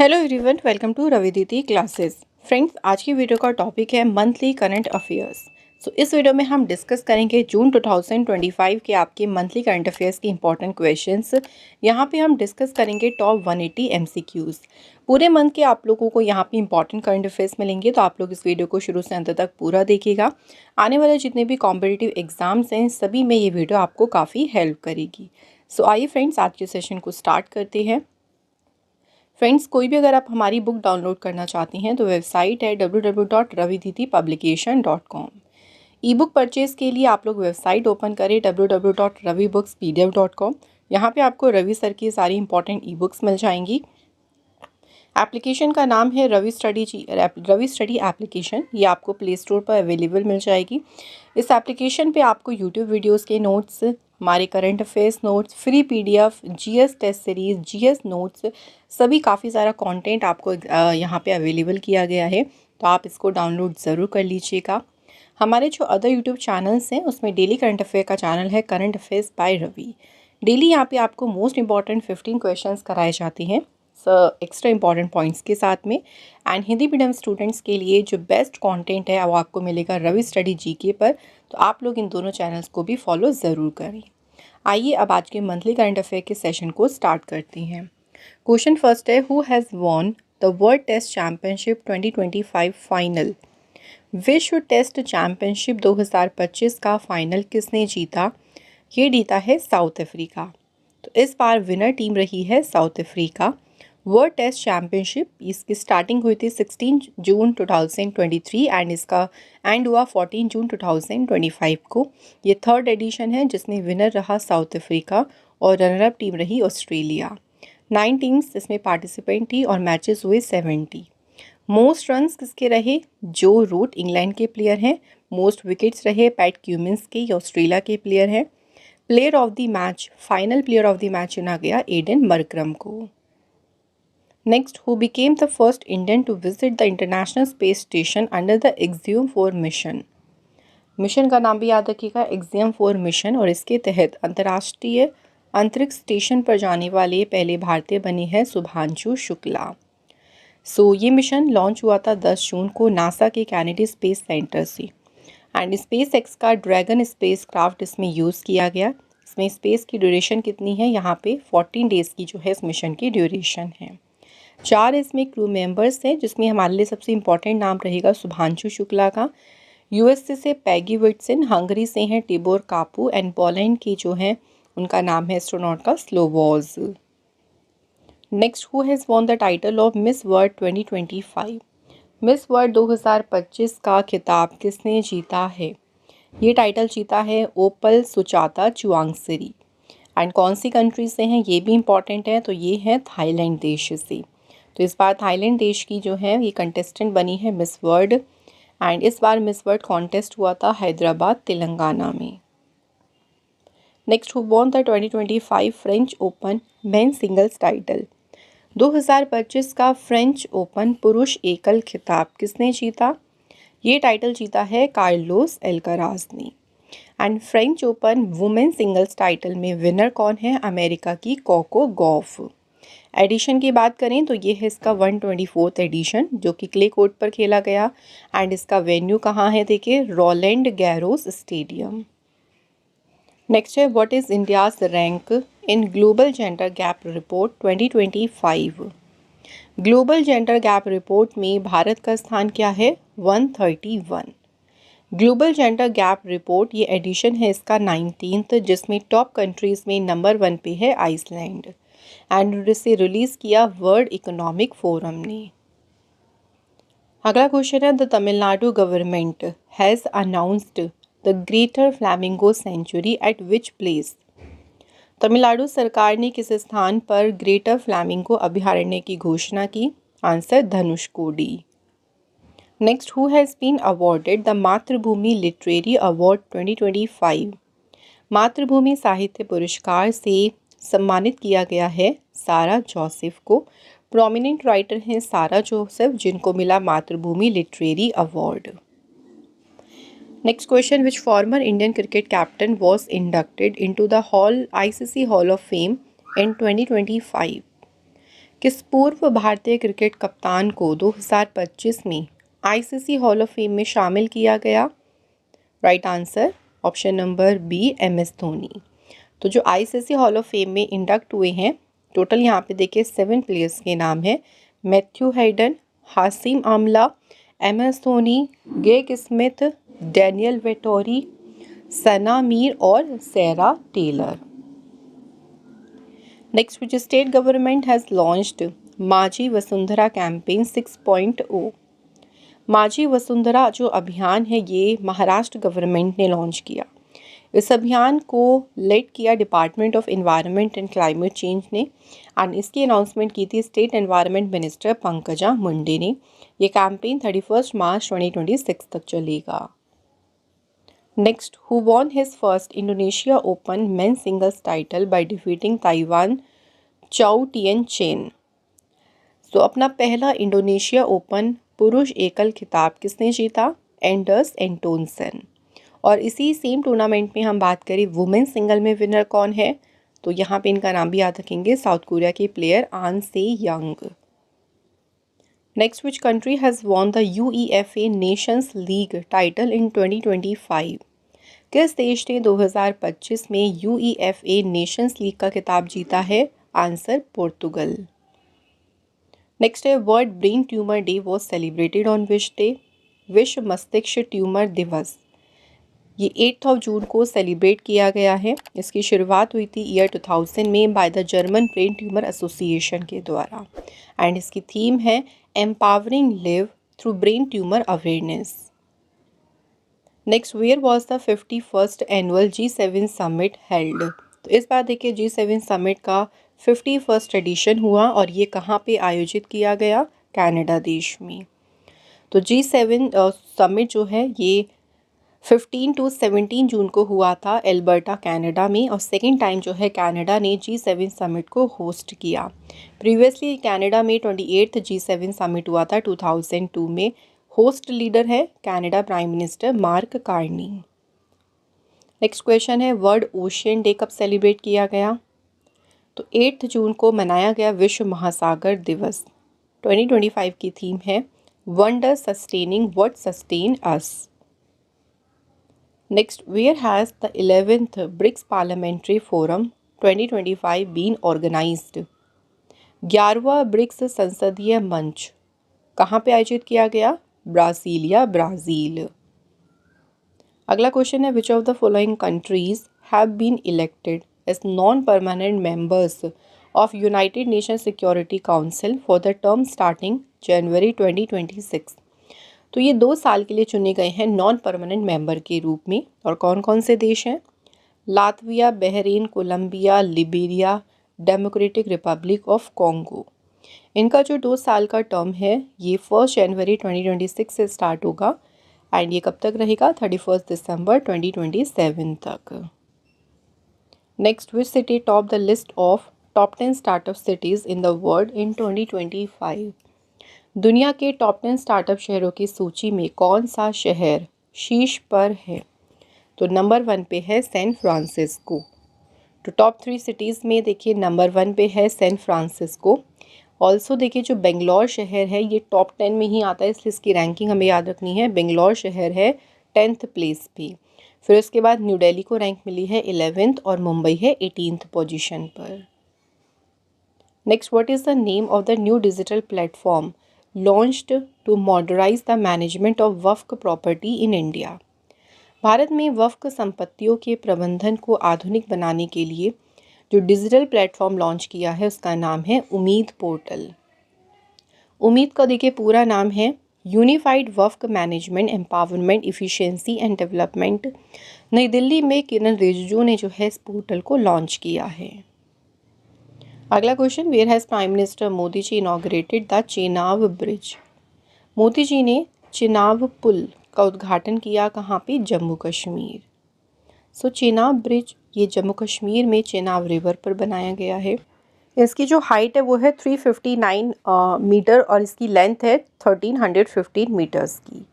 Hello everyone, welcome to Ravididi classes. Friends, आज की video का टॉपिक है मंथली करंट अफेयर्स। इस वीडियो में हम डिस्कस करेंगे जून 2025 के आपके मंथली करंट अफेयर्स के इंपॉर्टेंट क्वेश्चंस। यहाँ पे हम डिस्कस करेंगे टॉप 180 एमसीक्यूज़। पूरे मंथ के आप लोगों को यहाँ पे इंपॉर्टेंट करंट अफेयर्स मिलेंगे, तो आप लोग इस वीडियो को शुरू से अंत तक पूरा देखिएगा। आने वाले जितने भी कॉम्पिटिटिव एग्जाम्स हैं सभी में ये वीडियो आपको काफ़ी हेल्प करेगी। आइए फ्रेंड्स, आज के सेशन को स्टार्ट करते हैं। फ्रेंड्स, कोई भी अगर आप हमारी बुक डाउनलोड करना चाहती हैं तो वेबसाइट है www.raviditipublication.com। ई बुक परचेज़ के लिए आप लोग वेबसाइट ओपन करें www.ravibookspdf.com। यहाँ पे आपको रवि सर की सारी इंपॉर्टेंट ई बुक्स मिल जाएंगी। एप्लीकेशन का नाम है रवि स्टडी एप्लीकेशन। ये आपको प्ले स्टोर पर अवेलेबल मिल जाएगी। इस एप्लीकेशन पे आपको यूट्यूब वीडियोस के नोट्स, हमारे current affairs notes, free PDF, GS test series, GS notes, सभी काफ़ी सारा कंटेंट आपको यहाँ पे अवेलेबल किया गया है, तो आप इसको डाउनलोड ज़रूर कर लीजिएगा। हमारे जो अदर यूट्यूब चैनल्स हैं उसमें डेली करंट अफेयर का चैनल है current affairs by Ravi. Daily यहाँ पे आपको मोस्ट इंपॉर्टेंट 15 क्वेश्चंस कराए जाते हैं एक्स्ट्रा इंपॉर्टेंट पॉइंट्स के साथ में। एंड हिंदी मीडियम स्टूडेंट्स के लिए जो बेस्ट कंटेंट है वो आपको मिलेगा रवि स्टडी जीके पर, तो आप लोग इन दोनों चैनल्स को भी फॉलो ज़रूर करें। आइए अब आज के मंथली करंट अफेयर के सेशन को स्टार्ट करते हैं। क्वेश्चन फर्स्ट है, who has won the world test championship 2025 final. विश्व टेस्ट चैम्पियनशिप 2025 का फाइनल किसने जीता? ये जीता है साउथ अफ्रीका। तो इस बार विनर टीम रही है South Africa. World test championship इसकी स्टार्टिंग हुई थी 16 जून 2023 एंड इसका एंड हुआ 14 जून 2025 को। ये थर्ड एडिशन है जिसमें विनर रहा साउथ अफ्रीका और रनर अप टीम रही ऑस्ट्रेलिया। 9 टीम्स इसमें पार्टिसिपेंट थी और मैचेस हुए 70। मोस्ट रन्स किसके रहे? जो रूट इंग्लैंड के प्लेयर हैं। मोस्ट विकेट्स रहे पैट क्यूमिंस के, ऑस्ट्रेलिया के प्लेयर हैं। Player of the match, final player of the match चुना गया एडन मरक्रम को। Next, who became the first Indian to visit the International Space Station under the Axiom 4 mission. Mission का नाम भी याद रखिएगा, एक्सियम 4 मिशन, और इसके तहत अंतर्राष्ट्रीय अंतरिक्ष स्टेशन पर जाने वाले पहले भारतीय बने हैं शुभांशु शुक्ला। ये मिशन लॉन्च हुआ था 10 जून को नासा के कैनेडी स्पेस सेंटर से। एंड स्पेस एक्स का ड्रैगन स्पेस क्राफ्ट इसमें यूज़ किया गया। इसमें स्पेस की ड्यूरेशन कितनी है? यहाँ पे 14 डेज़ की जो है इस मिशन की ड्यूरेशन है। 4 इसमें क्रू मेंबर्स हैं, जिसमें हमारे लिए सबसे इम्पॉर्टेंट नाम रहेगा शुभांशु शुक्ला का। यूएसए से पैगी विट्सन, हंगरी से हैं टिबोर कापू, एंड पोलैंड की जो है उनका नाम है एस्ट्रोनॉट का Slawosz. Next, who has won the title of miss world 2025। Miss world 2025 का खिताब किसने जीता है? ये टाइटल जीता है ओपल सुचाता चुआंगसरी। एंड कौन सी कंट्री से हैं ये भी इम्पॉर्टेंट है, तो ये है थाईलैंड देश से। तो इस बार थाईलैंड देश की जो है ये कंटेस्टेंट बनी है मिस वर्ल्ड। एंड इस बार मिस वर्ल्ड कॉन्टेस्ट हुआ था हैदराबाद तेलंगाना में। Next, who won the 2025 French open main singles title. 2025 का फ्रेंच ओपन पुरुष एकल खिताब किसने जीता? ये टाइटल जीता है कार्लोस एल्काराज ने। And French open women singles title में विनर कौन है? अमेरिका की कोको गॉफ। एडिशन की बात करें तो ये है इसका 124th एडिशन, जो कि क्ले कोर्ट पर खेला गया। एंड इसका वेन्यू कहाँ है? देखिए, रोलैंड गैरोस स्टेडियम। नेक्स्ट है, what is India's rank in global gender gap report 2025। Global gender gap report में भारत का स्थान क्या है? 131। ग्लोबल जेंडर गैप रिपोर्ट ये एडिशन है इसका 19th, जिसमें टॉप कंट्रीज़ में नंबर 1 पे है आइसलैंड। एंड इसे रिलीज़ किया वर्ल्ड इकोनॉमिक फोरम ने। अगला क्वेश्चन है, the Tamil Nadu government has announced the greater flamingo sanctuary at which place. Tamil Nadu सरकार ने किस स्थान पर ग्रेटर फ्लैमिंगो अभयारण्य की घोषणा की? Answer, Dhanushkodi. Next, who has been awarded the Mathrubhumi literary award 2025। Mathrubhumi साहित्य पुरस्कार से सम्मानित किया गया है सारा जोसेफ को। प्रोमिनेंट राइटर हैं सारा जोसेफ, जिनको मिला मातृभूमि literary award. Next question, which former Indian cricket captain was inducted into the ICC hall of fame इन 2025। किस पूर्व भारतीय क्रिकेट कप्तान को 2025 में आईसीसी हॉल ऑफ फेम में शामिल किया गया? Right answer option number B, MS Dhoni. तो जो आईसीसी हॉल ऑफ फेम में इंडक्ट हुए हैं, टोटल यहाँ पे देखिए 7 प्लेयर्स के नाम है। Matthew Hayden, Hashim Amla, MS Dhoni, Greg Smith, Daniel Vettori, Sana Mir और Sarah Taylor. Next, which state government has launched Majhi Vasundhara campaign 6.0? माझी वसुंधरा जो अभियान है ये महाराष्ट्र गवर्नमेंट ने लॉन्च किया। इस अभियान को लेड किया department of environment and climate change ने, एंड इसकी अनाउंसमेंट की थी state environment minister Pankaja Munde ने। ये कैंपेन 31 मार्च 2026 तक चलेगा। Next, who von his first Indonesia open main singles title by defeating Taiwan चाओ टिएन चेन? तो अपना पहला इंडोनेशिया ओपन पुरुष एकल खिताब किसने जीता? Anders Antonsen. और इसी सेम टूर्नामेंट में हम बात करें वुमेन सिंगल में विनर कौन है, तो यहाँ पे इनका नाम भी याद रखेंगे, साउथ कोरिया के प्लेयर आन से young. Next, which country has won the UEFA Nations league title in 2025? किस देश ने 2025 में UEFA नेशंस लीग का खिताब जीता है? आंसर पुर्तगाल। नेक्स्ट है, world brain tumour day was celebrated on which day? विश्व मस्तिष्क ट्यूमर दिवस ये 8 जून को सेलिब्रेट किया गया है। इसकी शुरुआत हुई थी ईयर 2000 में by the German brain tumour association के द्वारा, एंड इसकी थीम है empowering live through brain tumour awareness. Next, where was the 51st annual G7 summit held? तो इस बार देखिए G7 समिट का 51st एडिशन हुआ और ये कहाँ पे आयोजित किया गया? कनाडा देश में। तो G7 समिट जो है ये 15 to 17 जून को हुआ था एल्बर्टा कनाडा में, और सेकेंड टाइम जो है कनाडा ने G7 समिट को होस्ट किया। प्रीवियसली कनाडा में 28th G7 समिट हुआ था 2002 में। होस्ट लीडर है Canada prime minister mark Carney. Next question है, वर्ल्ड ओशियन डे कब सेलिब्रेट किया गया? तो 8 जून को मनाया गया विश्व महासागर दिवस। 2025 की थीम है wonder sustaining what sustains us. Next, where has the 11th BRICS parliamentary forum 2025 been organized? 11वां ब्रिक्स संसदीय मंच कहाँ पे आयोजित किया गया? Brasilia, Brazil. अगला क्वेश्चन है, which of the following countries have been elected as non permanent members of United Nation Security Council for the term starting January 2026? तो ये 2 साल के लिए चुने गए हैं नॉन परमानेंट मेंबर के रूप में, और कौन कौन से देश हैं? Latvia, Bahrain, Colombia, Liberia, Democratic Republic of Congo. इनका जो 2 साल का टर्म है ये 1 जनवरी 2026 से स्टार्ट होगा, एंड ये कब तक रहेगा? 31 दिसंबर 2027 तक। Next, which city top the list of top 10 startup cities in the world in 2025? दुनिया के टॉप 10 स्टार्टअप शहरों की सूची में कौन सा शहर शीर्ष पर है? तो नंबर 1 पे है सैन फ्रांसिस्को। तो टॉप 3 सिटीज़ में देखिए नंबर 1 पे है सैन फ्रांसिस्को। ऑल्सो देखिए जो बेंगलोर शहर है ये टॉप 10 में ही आता है, इसलिए इसकी रैंकिंग हमें याद रखनी है। बेंगलोर शहर है 10th प्लेस पे। फिर उसके बाद न्यू दिल्ली को रैंक मिली है 11th और मुंबई है 18th पोजीशन पर। Next, what is the name of the new digital platform launched to modernize the management of Waqf property in India? Bharat में वक्फ संपत्तियों के प्रबंधन को आधुनिक बनाने के लिए जो डिजिटल प्लेटफॉर्म लॉन्च किया है उसका नाम है उम्मीद पोर्टल। उम्मीद का देखिए पूरा नाम है unified Waqf management empowerment efficiency and development. नई दिल्ली में किरण रिजिजू ने जो है इस पोर्टल को लॉन्च किया है। अगला question, where has prime minister Modi ji inaugurated the Chenab bridge? Modi ji ने चेनाब पुल का उद्घाटन किया कहाँ पे? जम्मू कश्मीर। सो चेनाब ब्रिज ये जम्मू कश्मीर में चेनाब रिवर पर बनाया गया है। इसकी जो हाइट है वो है 359 मीटर और इसकी लेंथ है 1315 मीटर्स की।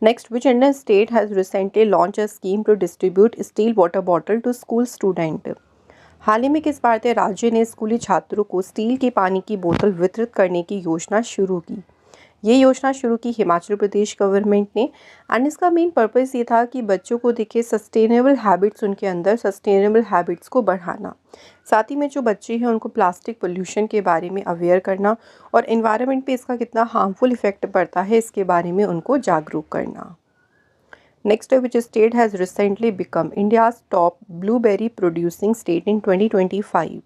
Next, which Indian state has recently launch a scheme to distribute steel water bottle to school student? हाल ही में किस भारतीय राज्य ने स्कूली छात्रों को स्टील के पानी की बोतल वितरित करने की योजना शुरू की? ये योजना शुरू की हिमाचल प्रदेश गवर्नमेंट ने। एंड इसका मेन पर्पस ये था कि बच्चों को देखिए सस्टेनेबल हैबिट्स, उनके अंदर सस्टेनेबल हैबिट्स को बढ़ाना, साथ ही में जो बच्चे हैं उनको प्लास्टिक पोल्यूशन के बारे में अवेयर करना और एनवायरनमेंट पे इसका कितना हार्मफुल इफेक्ट पड़ता है इसके बारे में उनको जागरूक करना। नेक्स्ट है, which state has recently become India's top blueberry producing state in 2025?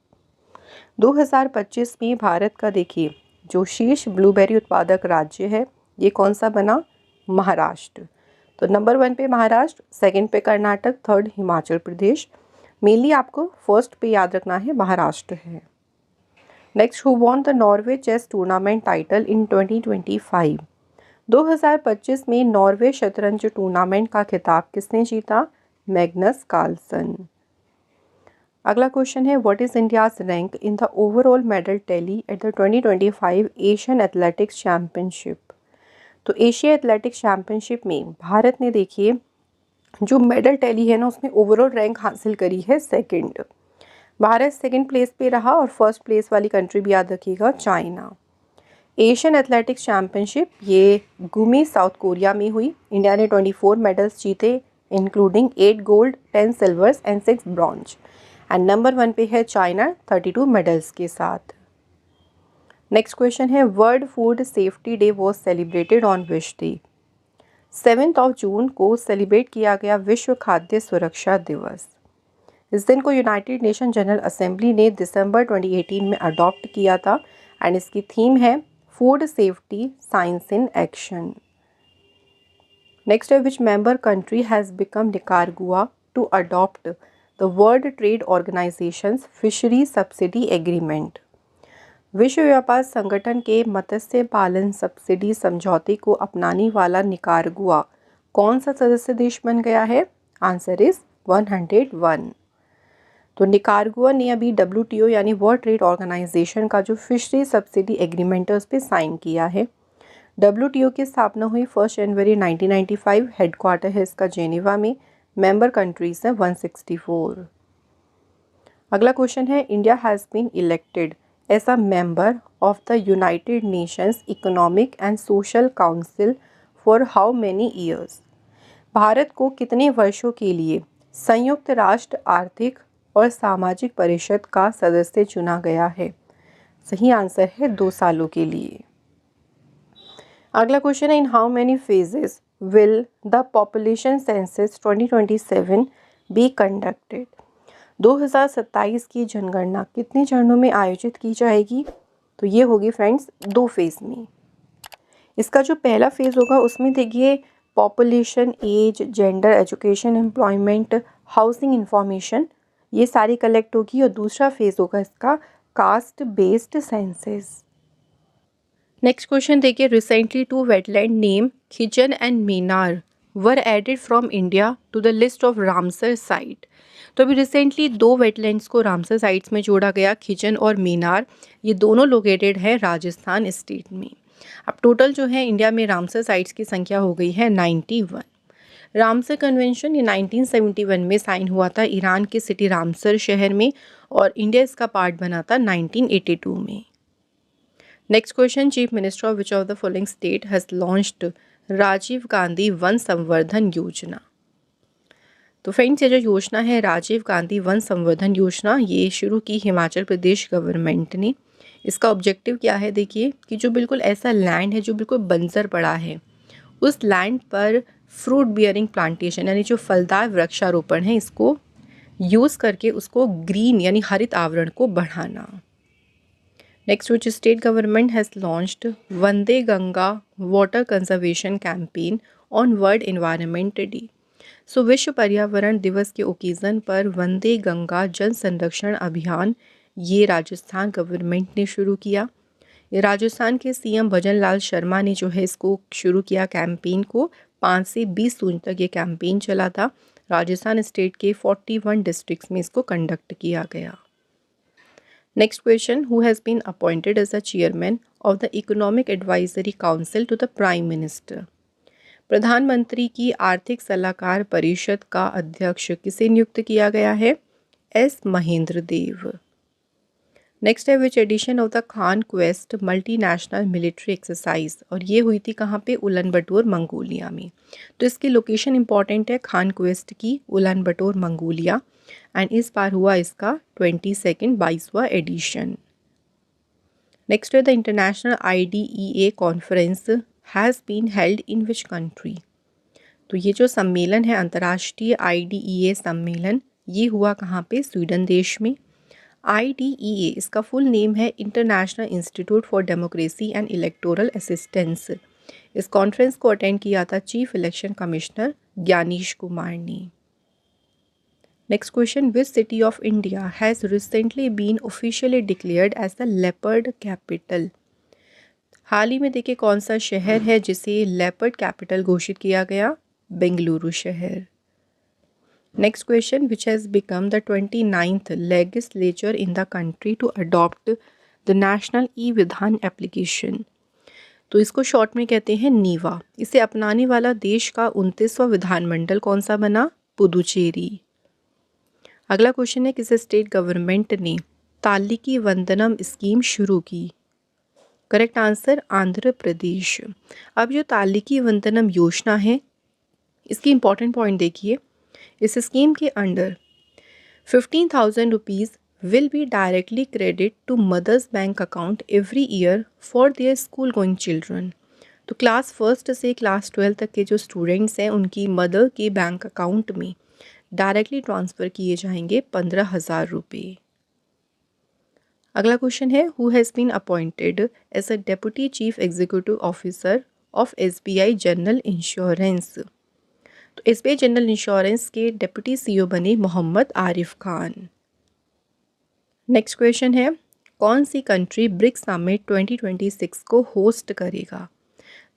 2025 में भारत का देखिए जो शीर्ष ब्लूबेरी उत्पादक राज्य है ये कौन सा बना? महाराष्ट्र। तो नंबर 1 पे महाराष्ट्र, सेकंड पे कर्नाटक, थर्ड हिमाचल प्रदेश। मेनली आपको फर्स्ट पे याद रखना है महाराष्ट्र है। Next, who won the Norway chess tournament title in 2025? 2025 में नॉर्वे शतरंज टूर्नामेंट का खिताब किसने जीता? Magnus Carlsen. अगला क्वेश्चन है, what is India's rank in the overall medal tally at the 2025 Asian athletics championship? तो एशिया एथलेटिक्स चैम्पियनशिप में भारत ने देखिए जो मेडल टैली है ना उसमें ओवरऑल रैंक हासिल करी है सेकंड। भारत सेकंड प्लेस पे रहा और फर्स्ट प्लेस वाली कंट्री भी याद रखिएगा चाइना। एशियन एथलेटिक्स चैम्पियनशिप ये गुमी साउथ कोरिया में हुई। इंडिया ने 24 मेडल्स जीते including 8 gold, 10 silvers and 6 bronze. And number 1 पे है चाइना 32 मेडल्स के साथ। नेक्स्ट क्वेश्चन है, world food safety day was celebrated on which day? 7 जून को सेलिब्रेट किया गया विश्व खाद्य सुरक्षा दिवस। इस दिन को यूनाइटेड नेशन जनरल असेंबली ने दिसंबर 2018 में अडॉप्ट किया था एंड इसकी थीम है food safety science in action. Next है, which member country has become Nicaragua to adopt the World Trade Organizations fishery subsidy agreement? विश्व व्यापार संगठन के मत्स्य पालन सब्सिडी समझौते को अपनाने वाला निकारागुआ कौन सा सदस्य देश बन गया है? Answer is 101। तो निकारागुआ ने अभी WTO यानी वर्ल्ड ट्रेड ऑर्गेनाइजेशन का जो फिशरी सब्सिडी एग्रीमेंट है उस पर साइन किया है। WTO की स्थापना हुई 1 जनवरी 1995। हेडक्वार्टर है इसका जेनेवा में। मेंबर कंट्रीज है 164। अगला क्वेश्चन है, India has been elected as a member of the United Nations Economic and Social Council for how many years? Bharat को कितने वर्षों के लिए संयुक्त राष्ट्र आर्थिक और सामाजिक परिषद का सदस्य चुना गया है? सही आंसर है 2 सालों के लिए। अगला क्वेश्चन है, in how many phases will the population census 2027 be conducted? 2027 की जनगणना कितने चरणों में आयोजित की जाएगी? तो ये होगी फ्रेंड्स 2 फेज़ में। इसका जो पहला फेज़ होगा उसमें देखिए population, age, gender, education, employment, housing information ये सारी कलेक्ट होगी और दूसरा फेज़ होगा इसका caste based census. Next question देखिए, recently 2 wetland name Khichan and Menar were added from India to the list of Ramsar site. तो अभी रिसेंटली 2 वेटलैंड्स को रामसर साइट्स में जोड़ा गया, खिचन और मीनार। ये दोनों लोकेटेड है राजस्थान स्टेट में। अब टोटल जो है इंडिया में रामसर साइट्स की संख्या हो गई है 91। रामसर कन्वेंशन ये 1971 में साइन हुआ था ईरान के सिटी रामसर शहर में और इंडिया इसका पार्ट बना था 1982 में। Next question, chief minister of which of the following state has launched Rajiv Gandhi वन संवर्धन योजना? तो फ्रेंड्स ये जो योजना है राजीव गांधी वन संवर्धन योजना ये शुरू की हिमाचल प्रदेश गवर्नमेंट ने। इसका ऑब्जेक्टिव क्या है देखिए कि जो बिल्कुल ऐसा लैंड है जो बिल्कुल बंजर पड़ा है उस लैंड पर फ्रूट बियरिंग प्लांटेशन यानी जो फलदार वृक्षारोपण है इसको यूज़ करके उसको ग्रीन यानी हरित आवरण को बढ़ाना। Next, which state government has launched Vande Ganga water conservation campaign on world environment day? So विश्व पर्यावरण दिवस के ओकेज़न पर वंदे गंगा जल संरक्षण अभियान ये राजस्थान गवर्नमेंट ने शुरू किया। ये राजस्थान के CM भजन लाल शर्मा ने जो है इसको शुरू किया कैंपेन को। 5 से 20 जून तक ये कैंपेन चला था। राजस्थान स्टेट के 41 डिस्ट्रिक्ट्स में इसको कंडक्ट किया गया। Next question, who has been appointed as the chairman of the Economic Advisory Council to the prime minister? प्रधानमंत्री की आर्थिक सलाहकार परिषद का अध्यक्ष किसे नियुक्त किया गया है? एस महेंद्र देव। नेक्स्ट है which edition of the Khan quest multinational military exercise, और ये हुई थी कहाँ पे, उलन बटोर मंगोलिया में। तो इसकी लोकेशन इंपॉर्टेंट है, खान क्वेस्ट की उलन बटोर मंगोलिया, एंड इस बार हुआ इसका 22वां एडिशन। नेक्स्ट है the international IDEA conference has been held in which country. तो ये जो सम्मेलन है अंतर्राष्ट्रीय IDEA सम्मेलन, ये हुआ कहाँ पे, स्वीडन देश में। IDEA इसका फुल नेम है international institute for democracy and electoral assistance. इस कॉन्फ्रेंस को अटेंड किया था chief election commissioner Gyanesh Kumar ने। Next question, which city of India has recently been officially declared as the leopard capital. हाल ही में देखिए कौन सा शहर है जिसे लेपर्ड कैपिटल घोषित किया गया, बेंगलुरु शहर। Next question, which has become the 29th legislature in the country to adopt the national e-Vidhan application. तो इसको शॉर्ट में कहते हैं नीवा। इसे अपनाने वाला देश का 29वां विधानमंडल कौन सा बना, पुदुचेरी। अगला क्वेश्चन है, किस स्टेट गवर्नमेंट ने तालिकी वंदनम स्कीम शुरू की। Correct answer, Andhra Pradesh. अब जो तालिकी वंदनम योजना है, इसकी इंपॉर्टेंट पॉइंट देखिए। इस स्कीम के under 15,000 rupees will be directly credited to mother's bank account every year for their school going children। तो क्लास 1 से क्लास 12 तक के जो स्टूडेंट्स हैं उनकी मदर के बैंक अकाउंट में डायरेक्टली ट्रांसफ़र किए जाएंगे 15,000 रुपये। अगला क्वेश्चन है, who has been appointed as a deputy chief executive officer of SBI General Insurance. तो SBI जनरल इंश्योरेंस के डेप्यूटी CEO बने मोहम्मद आरिफ खान। नेक्स्ट क्वेश्चन है, कौन सी कंट्री ब्रिक्स समिट 2026 को होस्ट करेगा।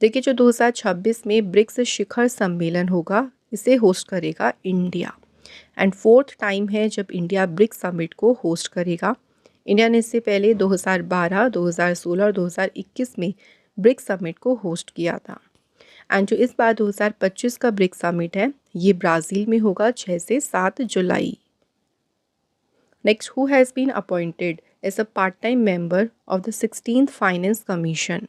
देखिए जो 2026 में ब्रिक्स शिखर सम्मेलन होगा, इसे होस्ट करेगा इंडिया, एंड 4th टाइम है जब इंडिया ब्रिक्स समिट को होस्ट करेगा। इंडिया ने इससे पहले 2012, 2016 और 2021 में ब्रिक्स समिट को होस्ट किया था, एंड जो इस बार 2025 का ब्रिक्स समिट है ये ब्राज़ील में होगा 6 से 7 जुलाई। Next, who has been appointed as a part time member of the 16th finance commission.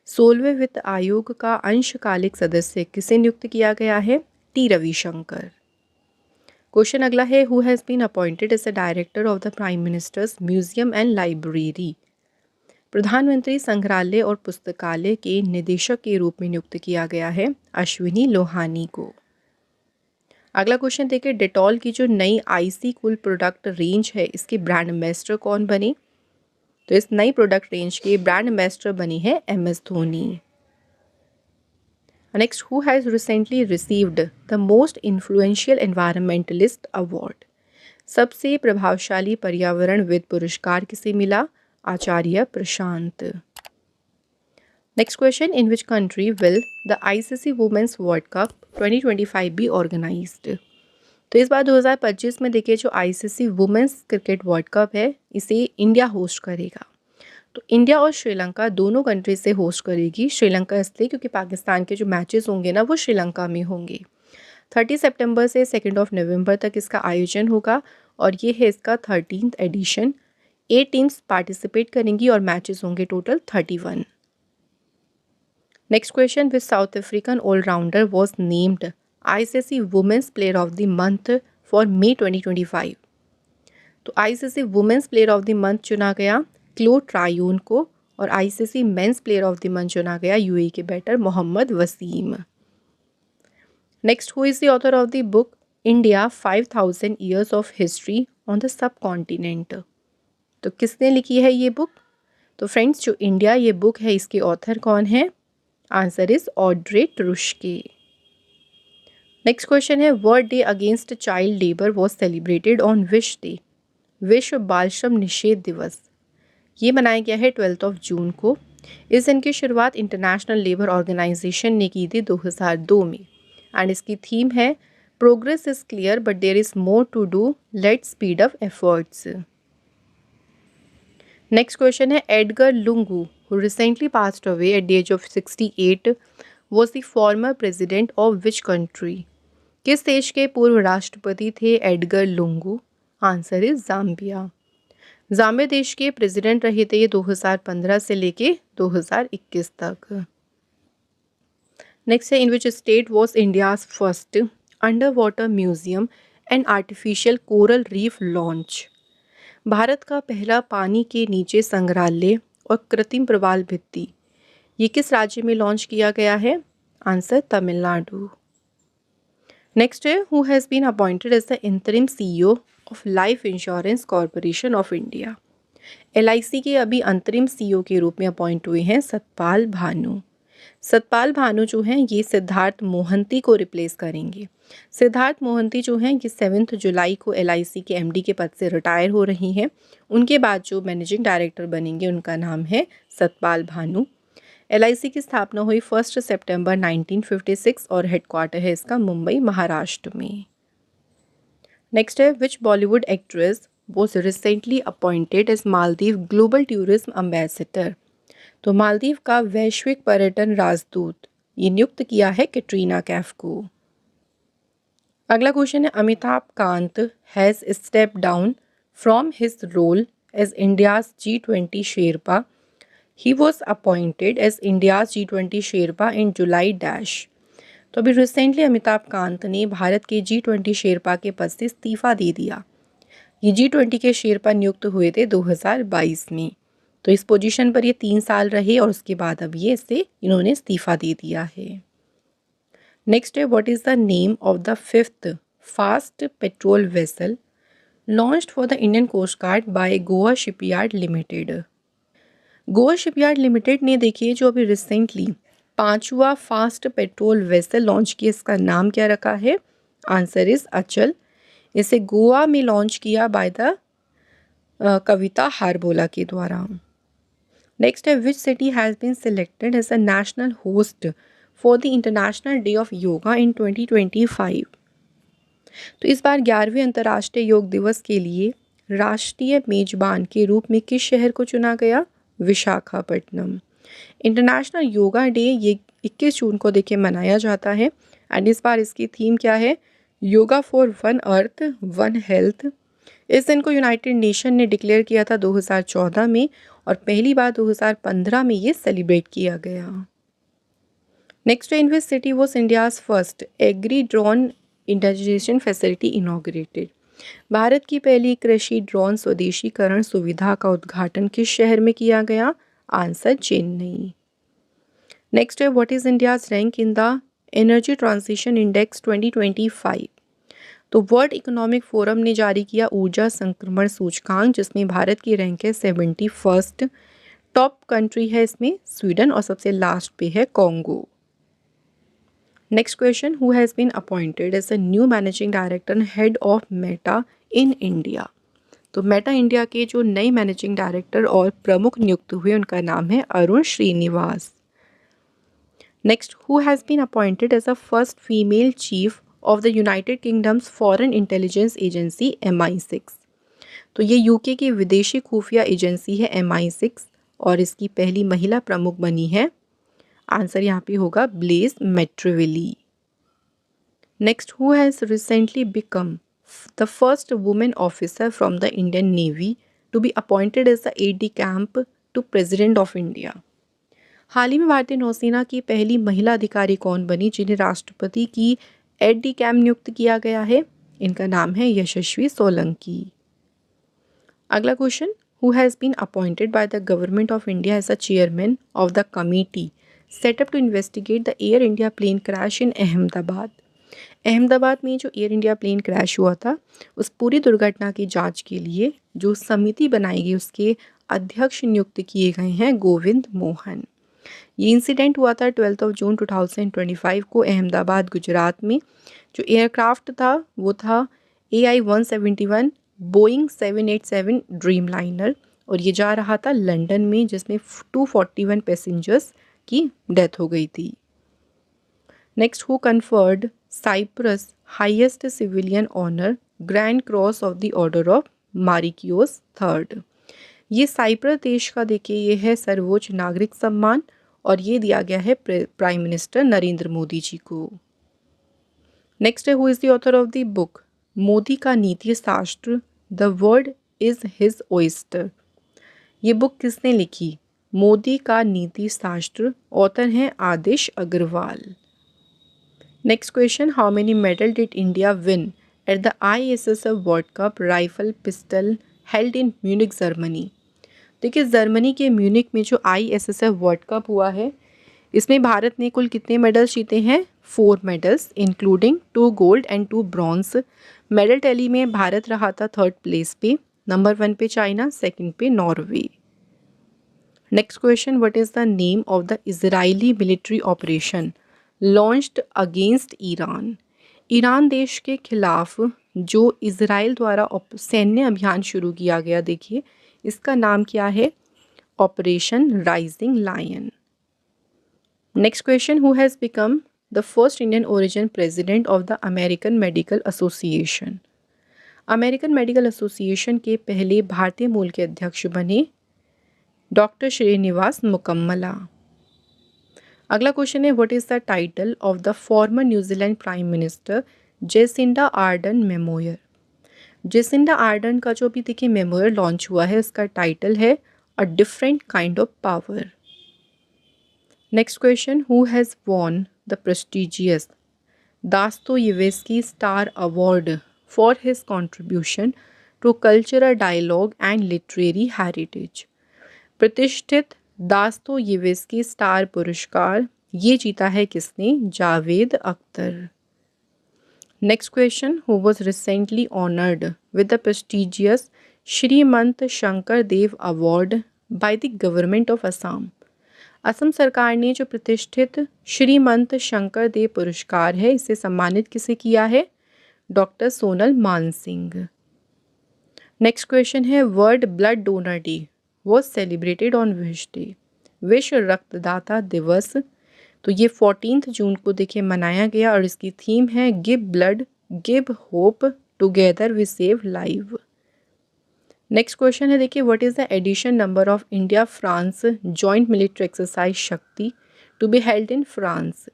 16वें वित्त आयोग का अंशकालिक सदस्य किसे नियुक्त किया गया है, टी रविशंकर। क्वेश्चन अगला है, who has been appointed as a director of the Prime Minister's Museum and Library. प्रधानमंत्री संग्रहालय और पुस्तकालय के निदेशक के रूप में नियुक्त किया गया है अश्विनी लोहानी को। अगला क्वेश्चन देखिए, डेटॉल की जो नई आईसी कूल प्रोडक्ट रेंज है, इसके ब्रांड एम्बेसडर कौन बने। तो इस नई प्रोडक्ट रेंज के ब्रांड एम्बेसडर बनी है MS Dhoni. Next, who has recently received the most influential environmentalist award. सबसे प्रभावशाली पर्यावरणविद पुरस्कार किसे मिला, Acharya Prashant. Next question, in which country will the ICC women's world cup 2025 be organised. तो इस बार 2025 में देखिए जो ICC women's cricket world cup है, इसे इंडिया होस्ट करेगा। तो इंडिया और श्रीलंका दोनों कंट्री से होस्ट करेगी। श्रीलंका इसलिए क्योंकि पाकिस्तान के जो मैचेस होंगे ना वो श्रीलंका में होंगे। 30 सितंबर से 2 नवंबर तक इसका आयोजन होगा, और ये है इसका 13th एडिशन। 8 टीम्स पार्टिसिपेट करेंगी और मैचेस होंगे total 31। Next question, which South African allrounder was named ICC women's player of the month for May 2025। तो ICC women's player of the month चुना गया क्लो ट्रायून को, और ICC men's player of the month चुना गया UAE के batter Mohammad Waseem. Next, who is the author of the book India 5000 years of history on the subcontinent. तो किसने लिखी है ये बुक। तो फ्रेंड्स जो इंडिया ये बुक है, इसके ऑथर कौन है, answer is Audrey Truschke. Next question है, world day against child labour was celebrated on which day. विश्व बाल श्रम निषेध दिवस ये मनाया गया है 12 जून को। इस दिन की शुरुआत इंटरनेशनल लेबर ऑर्गेनाइजेशन ने की थी 2002 में, एंड इसकी थीम है progress is clear but there is more to do, let's speed up efforts. Next question है, Edgar Lungu who recently passed away at the age of 68 was the former president of which country। किस देश के पूर्व राष्ट्रपति थे Edgar Lungu. Answer is Zambia. Zambia देश के president रहे थे ये 2015 से लेके 2021 तक। नेक्स्ट है, in which state was India's first under water museum and artificial coral reef launch. भारत का पहला पानी के नीचे संग्रहालय और कृत्रिम प्रवाल भित्ति ये किस राज्य में लॉन्च किया गया है? आंसर तमिलनाडु। नेक्स्ट है, who has been appointed as the interim CEO of Life Insurance Corporation of India. LIC के अभी अंतरिम सीईओ के रूप में अपॉइंट हुए हैं सतपाल भानु। सतपाल भानु जो हैं ये सिद्धार्थ मोहंती को रिप्लेस करेंगे। सिद्धार्थ मोहंती जो हैं ये 7 जुलाई को LIC के MD के पद से रिटायर हो रही हैं। उनके बाद जो मैनेजिंग डायरेक्टर बनेंगे उनका नाम है सतपाल भानु। LIC की स्थापना हुई 1 सितंबर 1956 और हेडक्वार्टर है इसका मुंबई महाराष्ट्र में। नेक्स्ट है, which Bollywood actress was recently appointed as Maldives global tourism ambassador. तो मालदीव का वैश्विक पर्यटन राजदूत ये नियुक्त किया है कैटरीना कैफ को। अगला क्वेश्चन है, Amitabh Kant has step down from his role as India's G20 sherpa. He was appointed as India's G20 sherpa in July dash. तो अभी रिसेंटली अमिताभ कांत ने भारत के G20 शेरपा के पद से इस्तीफा दे दिया। ये G20 के शेरपा नियुक्त हुए थे 2022 में। तो इस पोजीशन पर ये 3 साल रहे और उसके बाद अब ये इन्होंने इस्तीफा दे दिया है। नेक्स्ट है, what is the name of the 5th fast patrol vessel launched for the Indian Coast Guard by Goa Shipyard Limited. Goa Shipyard Limited ने देखिए जो अभी रिसेंटली 5वां फास्ट पेट्रोल वेसल लॉन्च किया, इसका नाम क्या रखा है? आंसर इज अचल। इसे गोवा में लॉन्च किया बाय द कविता हारबोला के द्वारा। नेक्स्ट है, which city has been selected as a national host for the international day of yoga in 2025। तो इस बार 11वें अंतर्राष्ट्रीय योग दिवस के लिए राष्ट्रीय मेजबान के रूप में किस शहर को चुना गया? विशाखापट्टनम। इंटरनेशनल योगा डे ये 21 जून को देखिए मनाया जाता है एंड इस बार इसकी थीम क्या है? Yoga for one earth one health. इस दिन को यूनाइटेड नेशन ने डिक्लेयर किया था 2014 में और पहली बार 2015 में ये सेलिब्रेट किया गया। Next, in which city was India's first agri drone industrialisation facility inaugurated. भारत की पहली कृषि ड्रोन स्वदेशीकरण सुविधा का उद्घाटन किस शहर में किया गया? आंसर चेन्नई। नेक्स्ट है, what is India's rank in the energy transition index 2025। तो वर्ल्ड इकोनॉमिक फोरम ने जारी किया ऊर्जा संक्रमण सूचकांक जिसमें भारत की रैंक है 71st। टॉप कंट्री है इसमें स्वीडन और सबसे लास्ट पे है Congo. Next question, who has been appointed as a new managing director head of Meta in India. तो मेटा इंडिया के जो नए मैनेजिंग डायरेक्टर और प्रमुख नियुक्त हुए उनका नाम है Arun Srinivas. Next, who has been appointed as a first female chief of the United Kingdom's foreign intelligence agency MI6। तो ये यूके की विदेशी खुफिया एजेंसी है MI6 और इसकी पहली महिला प्रमुख बनी है। आंसर यहाँ पे होगा Blaise Metreweli. Next, who has recently become the first women officer from the Indian navy to be appointed as the AD camp to president of India. हाल ही में भारतीय नौसेना की पहली महिला अधिकारी कौन बनी जिन्हें राष्ट्रपति की AD कैंप नियुक्त किया गया है? इनका नाम है यशस्वी सोलंकी। अगला question, who has been appointed by the government of India as a chairman of the committee set up to investigate the Air India plane crash in Ahmedabad. Ahmedabad में जो एयर इंडिया प्लेन क्रैश हुआ था उस पूरी दुर्घटना की जांच के लिए जो समिति बनाई गई उसके अध्यक्ष नियुक्त किए गए हैं गोविंद मोहन। ये इंसिडेंट हुआ था 12 जून 2025 को अहमदाबाद गुजरात में। जो एयरक्राफ्ट था वो था AI-171 बोइंग 787 ड्रीम लाइनर और ये जा रहा था लंदन में जिसमें 241 पैसेंजर्स की डेथ हो गई थी। Next, who conferred Cyprus highest civilian honour grand cross of the order of Makarios III। ये साइप्रस देश का देखिए ये है सर्वोच्च नागरिक सम्मान और ये दिया गया है प्राइम मिनिस्टर नरेंद्र मोदी जी को। नेक्स्ट है, who is the author of the book Modi का Niti Shastra the world is his oyster. ये बुक किसने लिखी? मोदी का नीति शास्त्र। ऑथर हैं Aadish Agrawal. Next question, how many medal did India win at the ISSF world cup rifle pistol held in Munich Germany? देखिए, Germany के Munich में जो ISSF वर्ल्ड कप हुआ है, इसमें भारत ने कुल कितने मेडल्स जीते हैं? 4 medals including 2 gold and 2 bronze. Medal tally में भारत रहा था 3rd प्लेस पे, नंबर 1 पे चाइना, 2nd पे Norway. Next question, what is the name of the Israeli military operation launched against Iran? Iran देश के खिलाफ जो इजराइल द्वारा सैन्य अभियान शुरू किया गया, देखिए इसका नाम क्या है? Operation Rising Lion. Next question, who has become the first Indian origin president of the American Medical Association? American Medical Association के पहले भारतीय मूल के अध्यक्ष बने डॉक्टर श्रीनिवास मुकम्मला। अगला क्वेश्चन है, what is the title of the former New Zealand prime minister Jacinda Ardern memorial? Jacinda Ardern का जो भी देखिए मेमोरियल लॉन्च हुआ है, उसका टाइटल है a different kind of power. Next question, who has won the prestigious Dostoevsky star award for his contribution to cultural dialogue and literary heritage? प्रतिष्ठित Dostoevsky star पुरस्कार ये जीता है किसने? Javed Akhtar. Next question, who was recently honoured with the prestigious Srimanta Sankar Dev award by the government of Assam? Assam सरकार ने जो प्रतिष्ठित श्रीमंत शंकर देव पुरस्कार है, इसे सम्मानित किसे किया है? Doctor Sonal Mansingh. Next question है, world blood donor day was celebrated on which day? विश्व रक्तदाता दिवस तो ये 14 जून को देखिए मनाया गया और इसकी थीम है give blood give hope together we save live. Next question है, देखिए what is the edition number of India France joint military exercise Shakti to be held in France?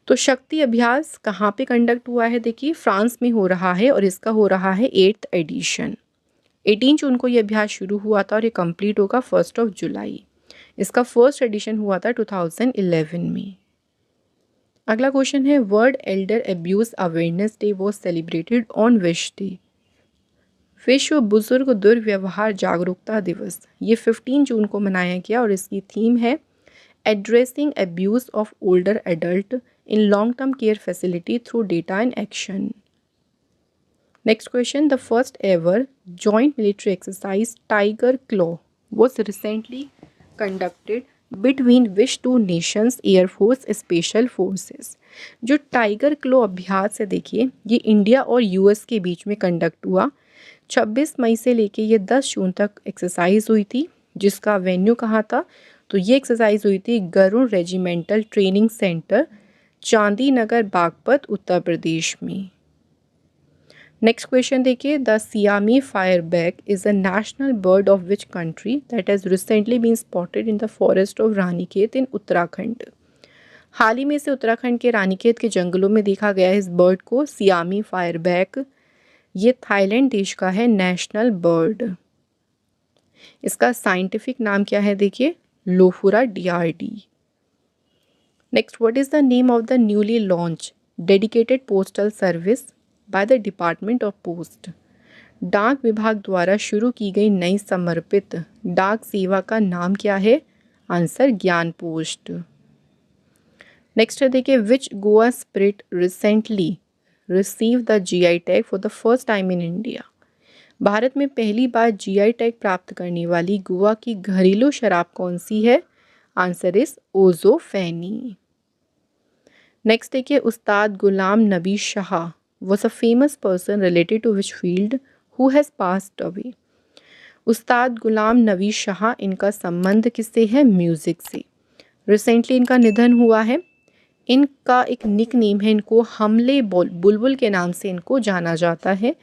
तो शक्ति अभ्यास कहाँ पे कंडक्ट हुआ है? देखिए फ्रांस में हो रहा है और इसका हो रहा है 8th एडिशन। 18 जून को ये अभ्यास शुरू हुआ था और ये कंप्लीट होगा 1 जुलाई। इसका फर्स्ट एडिशन हुआ था 2011 में। अगला क्वेश्चन है, world Elder abuse awareness day was celebrated on which day? विश्व बुजुर्ग दुर्व्यवहार जागरूकता दिवस ये 15 जून को मनाया गया और इसकी थीम है addressing abuse of older adult in long term care facility through data and action. Next question, the first ever joint military exercise Tiger Claw was recently conducted between which 2 nations air force special forces? जो Tiger Claw अभ्यास है, देखिए ये India और US के बीच में conduct हुआ। 26 मई से लेके ये 10 जून तक एक्सरसाइज हुई थी, जिसका वेन्यू कहाँ था? तो ये एक्सरसाइज हुई थी गरुड़ रेजिमेंटल ट्रेनिंग सेंटर, चांदी नगर, बागपत, उत्तर प्रदेश में। नेक्स्ट क्वेश्चन देखिए, the Siamese fireback is a national bird of which country that has recently been spotted in the forest of Ranikhet in Uttarakhand? हाल ही में से उत्तराखंड के रानीखेत के जंगलों में देखा गया है इस बर्ड को, सियामी फायरबैक। ये थाईलैंड देश का है नेशनल बर्ड। इसका साइंटिफिक नाम क्या है? देखिए लोफुरा DRD। Next, what is the name of the newly launch dedicated postal service by the department of post? डाक विभाग द्वारा शुरू की गई नई समर्पित डाक सेवा का नाम क्या है? आंसर ज्ञान पोस्ट। नेक्स्ट है देखिए, which Goa spirit recently receive the GI tag for the first time in India? Bharat में पहली बार GI टैग प्राप्त करने वाली गोवा की घरेलू शराब कौन सी है? Answer is ओजोफेनी। नेक्स्ट देखिए, Ustad Ghulam Nabi Shah was a famous person related to which field who has passed away? Ustad Ghulam Nabi Shah, इनका संबंध किससे है? म्यूज़िक से। रिसेंटली इनका निधन हुआ है। इनका एक निक नेम है, इनको हमले बुलबुल के नाम से इनको जाना जाता है।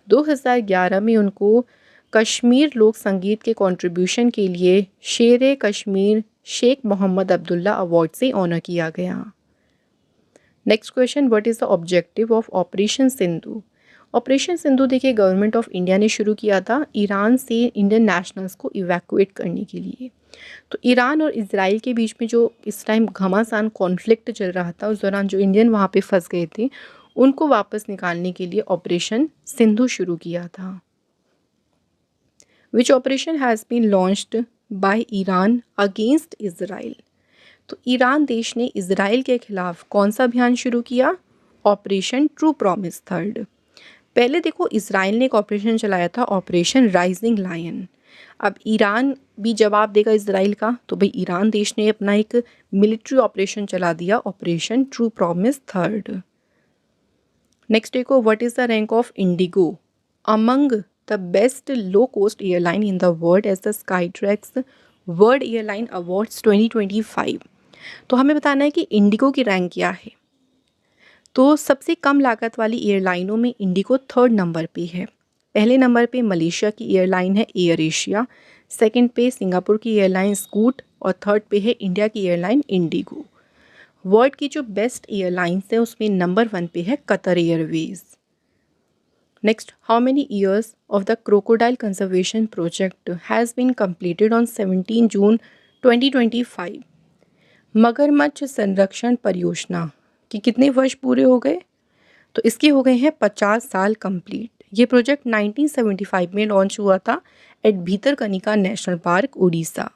2011 में उनको कश्मीर लोक संगीत के कंट्रीब्यूशन के लिए शेर कश्मीर शेख मोहम्मद अब्दुल्ला अवार्ड से ऑनर किया गया। Next question, what is the objective of operation Sindhu? Operation Sindhu देखिए गवर्नमेंट ऑफ इंडिया ने शुरू किया था ईरान से इंडियन नेशनल्स को इवैक्यूएट करने के लिए। तो ईरान और इजराइल के बीच में जो इस टाइम घमासान कॉन्फ्लिक्ट चल रहा था, उस दौरान जो इंडियन वहाँ पे फंस गए थे उनको वापस निकालने के लिए ऑपरेशन सिंधु शुरू किया था। Which operation has been launched by Iran against Israel. तो ईरान देश ने इजराइल के खिलाफ कौन सा अभियान शुरू किया? Operation true promise third. पहले देखो इजराइल ने एक ऑपरेशन चलाया था ऑपरेशन राइजिंग लायन। अब ईरान भी जवाब देगा इजराइल का, तो भाई ईरान देश ने अपना एक मिलिट्री ऑपरेशन चला दिया operation true promise third. Next देखो what is the rank of IndiGo among the best low cost airline in the world as the Skytrax world airline awards 2025। तो हमें बताना है कि इंडिगो की रैंक क्या है। तो सबसे कम लागत वाली एयरलाइनों में इंडिगो थर्ड नंबर पे है। पहले नंबर पे मलेशिया की एयरलाइन है एयर एशिया, सेकंड पे सिंगापुर की एयरलाइन स्कूट और थर्ड पे है इंडिया की एयरलाइन इंडिगो। वर्ल्ड की जो बेस्ट एयरलाइंस है उसमें नंबर 1 पे है Qatar Airways. Next, how many years of the crocodile conservation project has been completed on 17 June 2025। मगरमच्छ संरक्षण परियोजना कि कितने वर्ष पूरे हो गए? तो इसके हो गए हैं 50 साल कंप्लीट। ये प्रोजेक्ट 1975 में लॉन्च हुआ था at Bhitarkanika national park Orissa.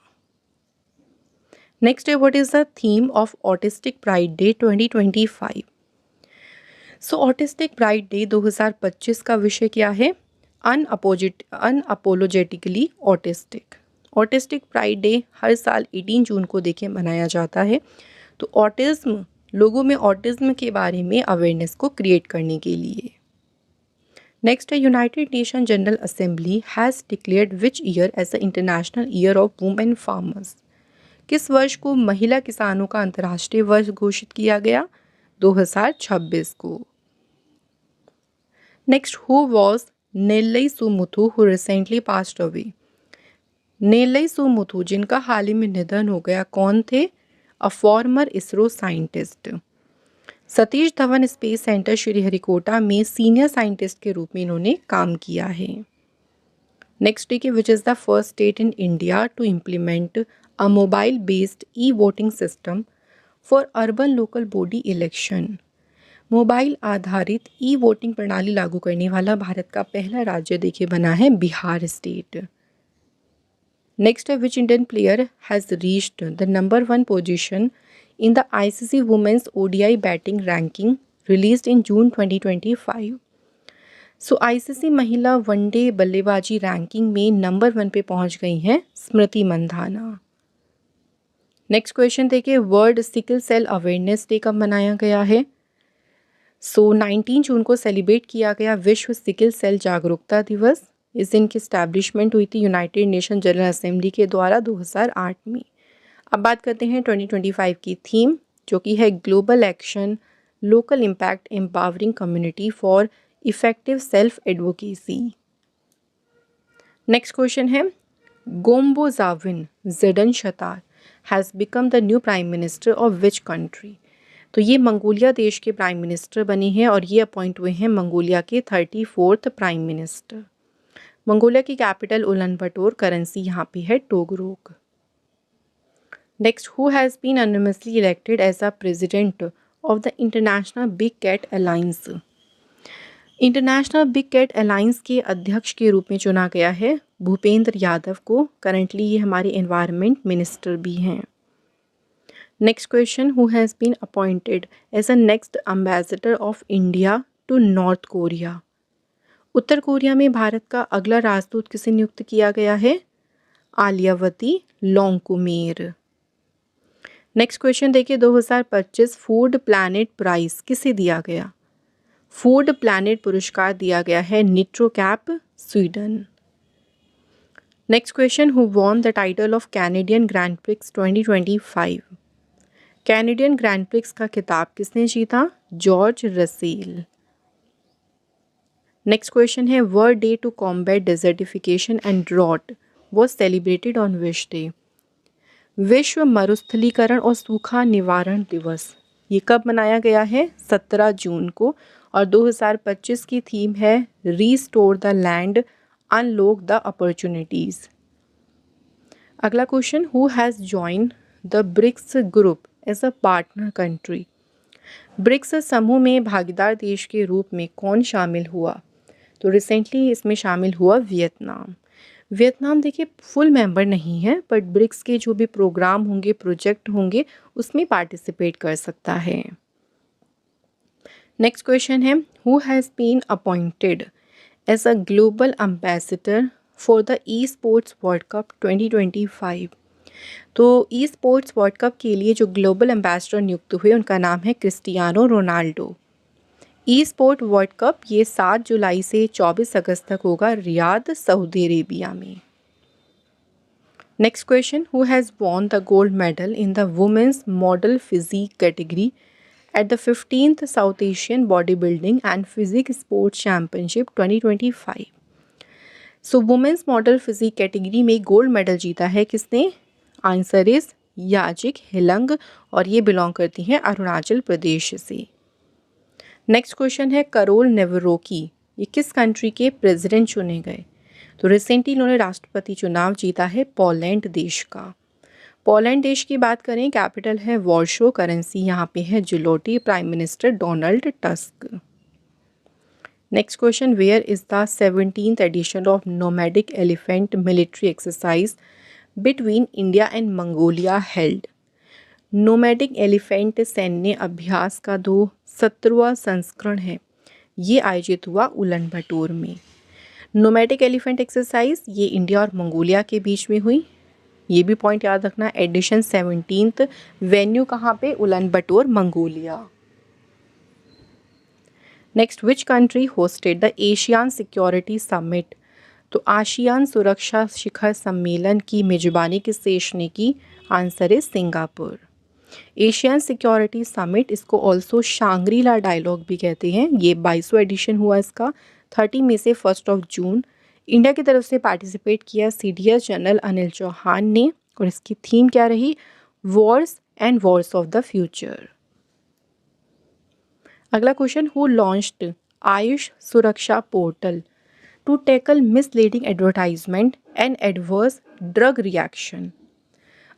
Next है what is the theme of autistic pride day 2025। So autistic pride day 2025 का विषय क्या है? Unapologetically autistic. Autistic pride day हर साल 18 जून को देखिए मनाया जाता है। तो ऑटिज्म, लोगों में ऑटिज्म के बारे में अवेयरनेस को क्रिएट करने के लिए। नेक्स्ट है United Nation general Assembly has declared which year as the International Year of Women Farmers. किस वर्ष को महिला किसानों का अंतर्राष्ट्रीय वर्ष घोषित किया गया? 2026 को। Next, who was Nellai Sumuthu who recently passed away. Nellai Sumuthu जिनका हाल ही में निधन हो गया, कौन थे? A former ISRO scientist. Satish Dhawan space centre Sriharikota में सीनियर साइंटिस्ट के रूप में इन्होंने काम किया है। नेक्स्ट देखिए which is the first state in India to implement a mobile based e voting system for urban local body election. Mobile आधारित ई वोटिंग प्रणाली लागू करने वाला भारत का पहला राज्य देखिए बना है बिहार स्टेट। नेक्स्ट है which Indian player has reached the number 1 position in the ICC Women's ODI Batting Ranking released in June 2025. So ICC महिला वनडे बल्लेबाजी रैंकिंग में नंबर 1 पे पहुंच गई हैं स्मृति मंधाना। नेक्स्ट क्वेश्चन देखिए World Sickle Cell Awareness Day कब मनाया गया है? 19 जून को सेलिब्रेट किया गया विश्व सिकल सेल जागरूकता दिवस। इस दिन की स्टैब्लिशमेंट हुई थी यूनाइटेड नेशन जनरल असेंबली के द्वारा 2008 में। अब बात करते हैं 2025 की थीम जो कि है global action local impact empowering community for effective self advocacy. Next question है Gombojavyn Zandanshatar has become the new prime minister of which country. तो ये मंगोलिया देश के प्राइम मिनिस्टर बने हैं और ये अपॉइंट हुए हैं मंगोलिया के 34th प्राइम मिनिस्टर। मंगोलिया की कैपिटल उलानबाटर, करेंसी यहाँ पे है टोगरोक। Next, who has been anonymously elected as the president of the International Big Cat Alliance? International Big Cat Alliance के अध्यक्ष के रूप में चुना गया है भूपेंद्र यादव को। करंटली ये हमारे एनवायरनमेंट मिनिस्टर भी हैं। Next question, who has been appointed as a next ambassador of India to North Korea. उत्तर कोरिया में भारत का अगला राजदूत किसे नियुक्त किया गया है? आलियावती लोंगकुमेर। नेक्स्ट क्वेश्चन देखिए 2025 फूड प्लैनेट प्राइज किसे दिया गया? फूड प्लैनेट पुरस्कार दिया गया है Nitrocap Sweden. Next question, who won the title of Canadian grand prix 2025। Canadian grand prix का खिताब किसने जीता? George Russell. नेक्स्ट क्वेश्चन है world day to combat desertification and drought was celebrated on which day. विश्व मरुस्थलीकरण और सूखा निवारण दिवस ये कब मनाया गया है? 17 जून को। और 2025 की थीम है restore the land, unlock the opportunities. अगला question, who has join the BRICS group as a partner country. BRICS समूह में भागीदार देश के रूप में कौन शामिल हुआ? तो रिसेंटली इसमें शामिल हुआ वियतनाम। वियतनाम देखिए फुल मेंबर नहीं है, बट ब्रिक्स के जो भी प्रोग्राम होंगे, प्रोजेक्ट होंगे, उसमें पार्टिसिपेट कर सकता है। नेक्स्ट क्वेश्चन है, who has been appointed as a global ambassador for the e sports World cup 2025। तो ई स्पोर्ट्स वर्ल्ड कप के लिए जो ग्लोबल एम्बेसडर नियुक्त हुए उनका नाम है Cristiano Ronaldo. E sport World Cup ये 7 जुलाई से 24 अगस्त तक होगा रियाद, सऊदी अरेबिया में। Next question, who has won the gold medal in the women's model physique category at the 15th South Asian body building and physique sports championship 2025। So women's model physique category में gold medal जीता है किसने? Answer is याजिक हिलंग, और ये belong करती हैं अरुणाचल प्रदेश से। Next question है, करोल नेवरोकी ये किस कंट्री के प्रेसिडेंट चुने गए? तो रिसेंटली इन्होंने राष्ट्रपति चुनाव जीता है पोलैंड देश का। पोलैंड देश की बात करें, कैपिटल है वॉर्शो, करेंसी यहाँ पे है zloty, prime minister Donald Tusk. Next question, where is the 17th edition of nomadic elephant military exercise between India and Mongolia held? Nomadic elephant सैन्य अभ्यास का 17वां संस्करण है, ये आयोजित हुआ उलन-बटोर में। नोमैडिक एलिफेंट एक्सरसाइज ये इंडिया और मंगोलिया के बीच में हुई, ये भी पॉइंट याद रखना। एडिशन 17th, वेन्यू कहाँ पे? Ulaanbaatar, Mongolia. Next, which country hosted the ASEAN security summit? तो आसियान सुरक्षा शिखर सम्मेलन की मेजबानी किस देश ने की? आंसर है सिंगापुर। एशियन सिक्योरिटी समिट, इसको ऑल्सो शांग्रीला डायलॉग भी कहते हैं, ये 22वां एडिशन हुआ इसका 30 मई से 1 जून। इंडिया की तरफ से पार्टिसिपेट किया CDS जनरल अनिल चौहान ने, और इसकी थीम क्या रही? Wars and wars of the future. अगला question, who launched Ayush Suraksha portal to tackle misleading advertisement and adverse drug reaction?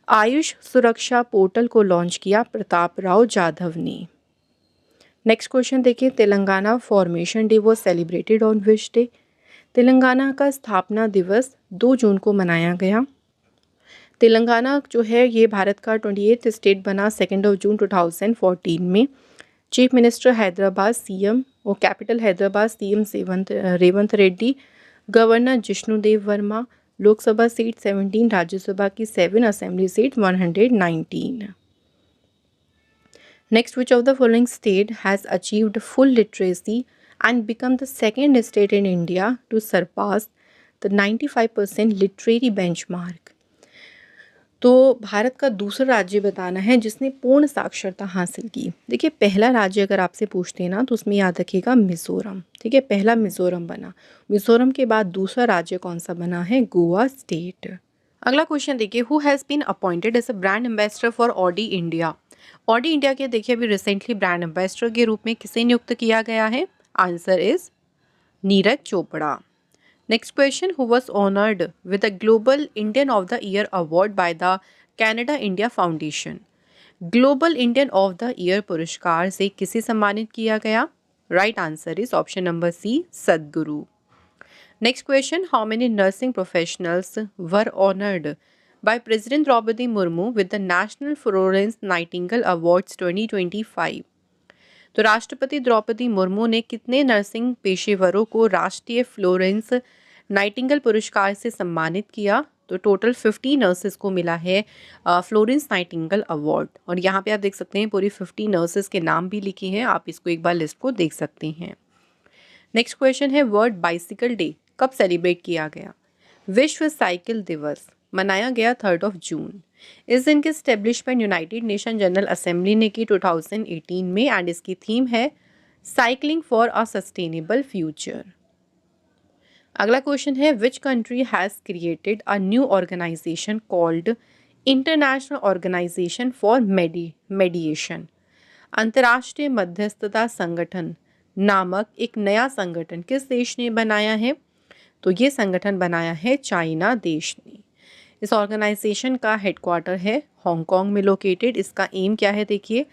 Ayush Suraksha portal को लॉन्च किया प्रताप राव जाधव ने। नेक्स्ट क्वेश्चन देखिए, Telangana formation day was celebrated on which day? Telangana का स्थापना दिवस 2 जून को मनाया गया। तेलंगाना जो है ये भारत का 28th स्टेट बना 2 जून 2014 में। चीफ मिनिस्टर हैदराबाद CM और capital Hyderabad CM Revanth Reddy, governor Jishnu Dev Varma, Lok Sabha seat 17, Rajya Sabha की 7, assembly seat 119। Next, which of the following state has achieved full literacy and become the second state in India to surpass the 95% literary benchmark? तो भारत का दूसरा राज्य बताना है जिसने पूर्ण साक्षरता हासिल की। देखिए पहला राज्य अगर आपसे पूछते हैं ना तो उसमें याद रखिएगा मिज़ोरम, ठीक है, पहला मिज़ोरम बना। मिज़ोरम के बाद दूसरा राज्य कौन सा बना है? गोवा स्टेट। अगला क्वेश्चन देखिए, who has been appointed as a brand ambassador for Audi India? Audi India के देखिए अभी रिसेंटली ब्रांड एम्बेसडर के रूप में किसे नियुक्त किया गया है? Answer is Neeraj Chopra. Next question, who was honored with the Global Indian of the Year award by the Canada India Foundation? Global Indian of the year पुरस्कार से किसे सम्मानित किया गया? Right answer is option number C, Sadhguru. Next question, how many nursing professionals were honoured by president Droupadi Murmu with the national Florence Nightingale awards 2025? तो राष्ट्रपति द्रौपदी मुर्मू ने कितने नर्सिंग पेशेवरों को राष्ट्रीय फ्लोरेंस नाइटिंगेल पुरस्कार से सम्मानित किया? तो टोटल 50 नर्सेस को मिला है फ्लोरेंस नाइटिंगेल अवार्ड, और यहाँ पे आप देख सकते हैं पूरी 50 नर्सेस के नाम भी लिखे हैं, आप इसको एक बार लिस्ट को देख सकते हैं। नेक्स्ट क्वेश्चन है, वर्ल्ड बाइसिकल डे कब सेलिब्रेट किया गया? विश्व साइकिल दिवस मनाया गया 3 जून। इस दिन की establishment United Nation general Assembly ने की 2018 में, एंड इसकी थीम है cycling for a sustainable future. अगला क्वेश्चन है, which country has created a new organisation called International Organization for Mediation? अंतर्राष्ट्रीय मध्यस्थता संगठन नामक एक नया संगठन किस देश ने बनाया है? तो ये संगठन बनाया है चाइना देश ने। इस ऑर्गेनाइजेशन का हेडक्वार्टर है हांगकांग में लोकेटेड। इसका एम क्या है देखिए,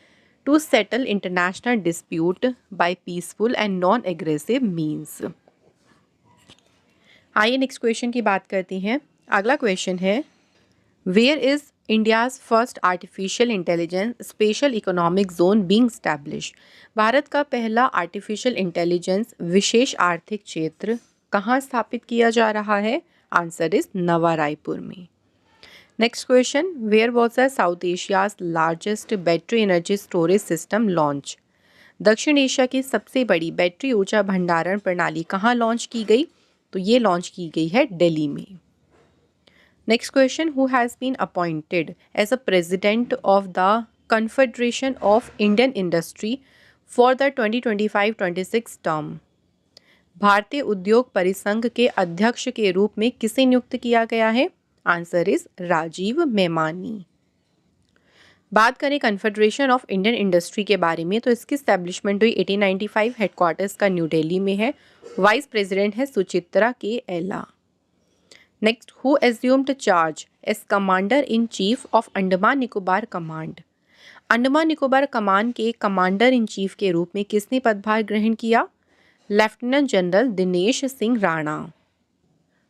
to settle international dispute by peaceful and non aggressive means. आइए नेक्स्ट क्वेश्चन की बात करती हैं। अगला क्वेश्चन है, where is India's first artificial intelligence special economic zone being establish? भारत का पहला आर्टिफिशियल इंटेलिजेंस विशेष आर्थिक क्षेत्र कहाँ स्थापित किया जा रहा है? आंसर इज नवा रायपुर में। Next question, where was the South Asia's largest battery energy storage system launch? दक्षिण एशिया की सबसे बड़ी बैटरी ऊर्जा भंडारण प्रणाली कहाँ लॉन्च की गई? तो ये लॉन्च की गई है दिल्ली में। Next question, who has been appointed as a president of the Confederation of Indian Industry for the 2025-26 term? भारतीय उद्योग परिसंघ के अध्यक्ष के रूप में किसे नियुक्त किया गया है? Answer is Rajiv Memani. बात करें कन्फेडरेशन ऑफ इंडियन इंडस्ट्री के बारे में तो इसकी स्टैब्लिशमेंट हुई 1895, हेडक्वार्टर्स का न्यू दिल्ली में है। वाइस प्रेसिडेंट है Suchitra K Ella. Next, who assumed charge as commander in chief of Andaman Nicobar command? Andaman Nicobar कमान के कमांडर इन चीफ के रूप में किसने पदभार ग्रहण किया? Lieutenant general Dinesh Singh Rana.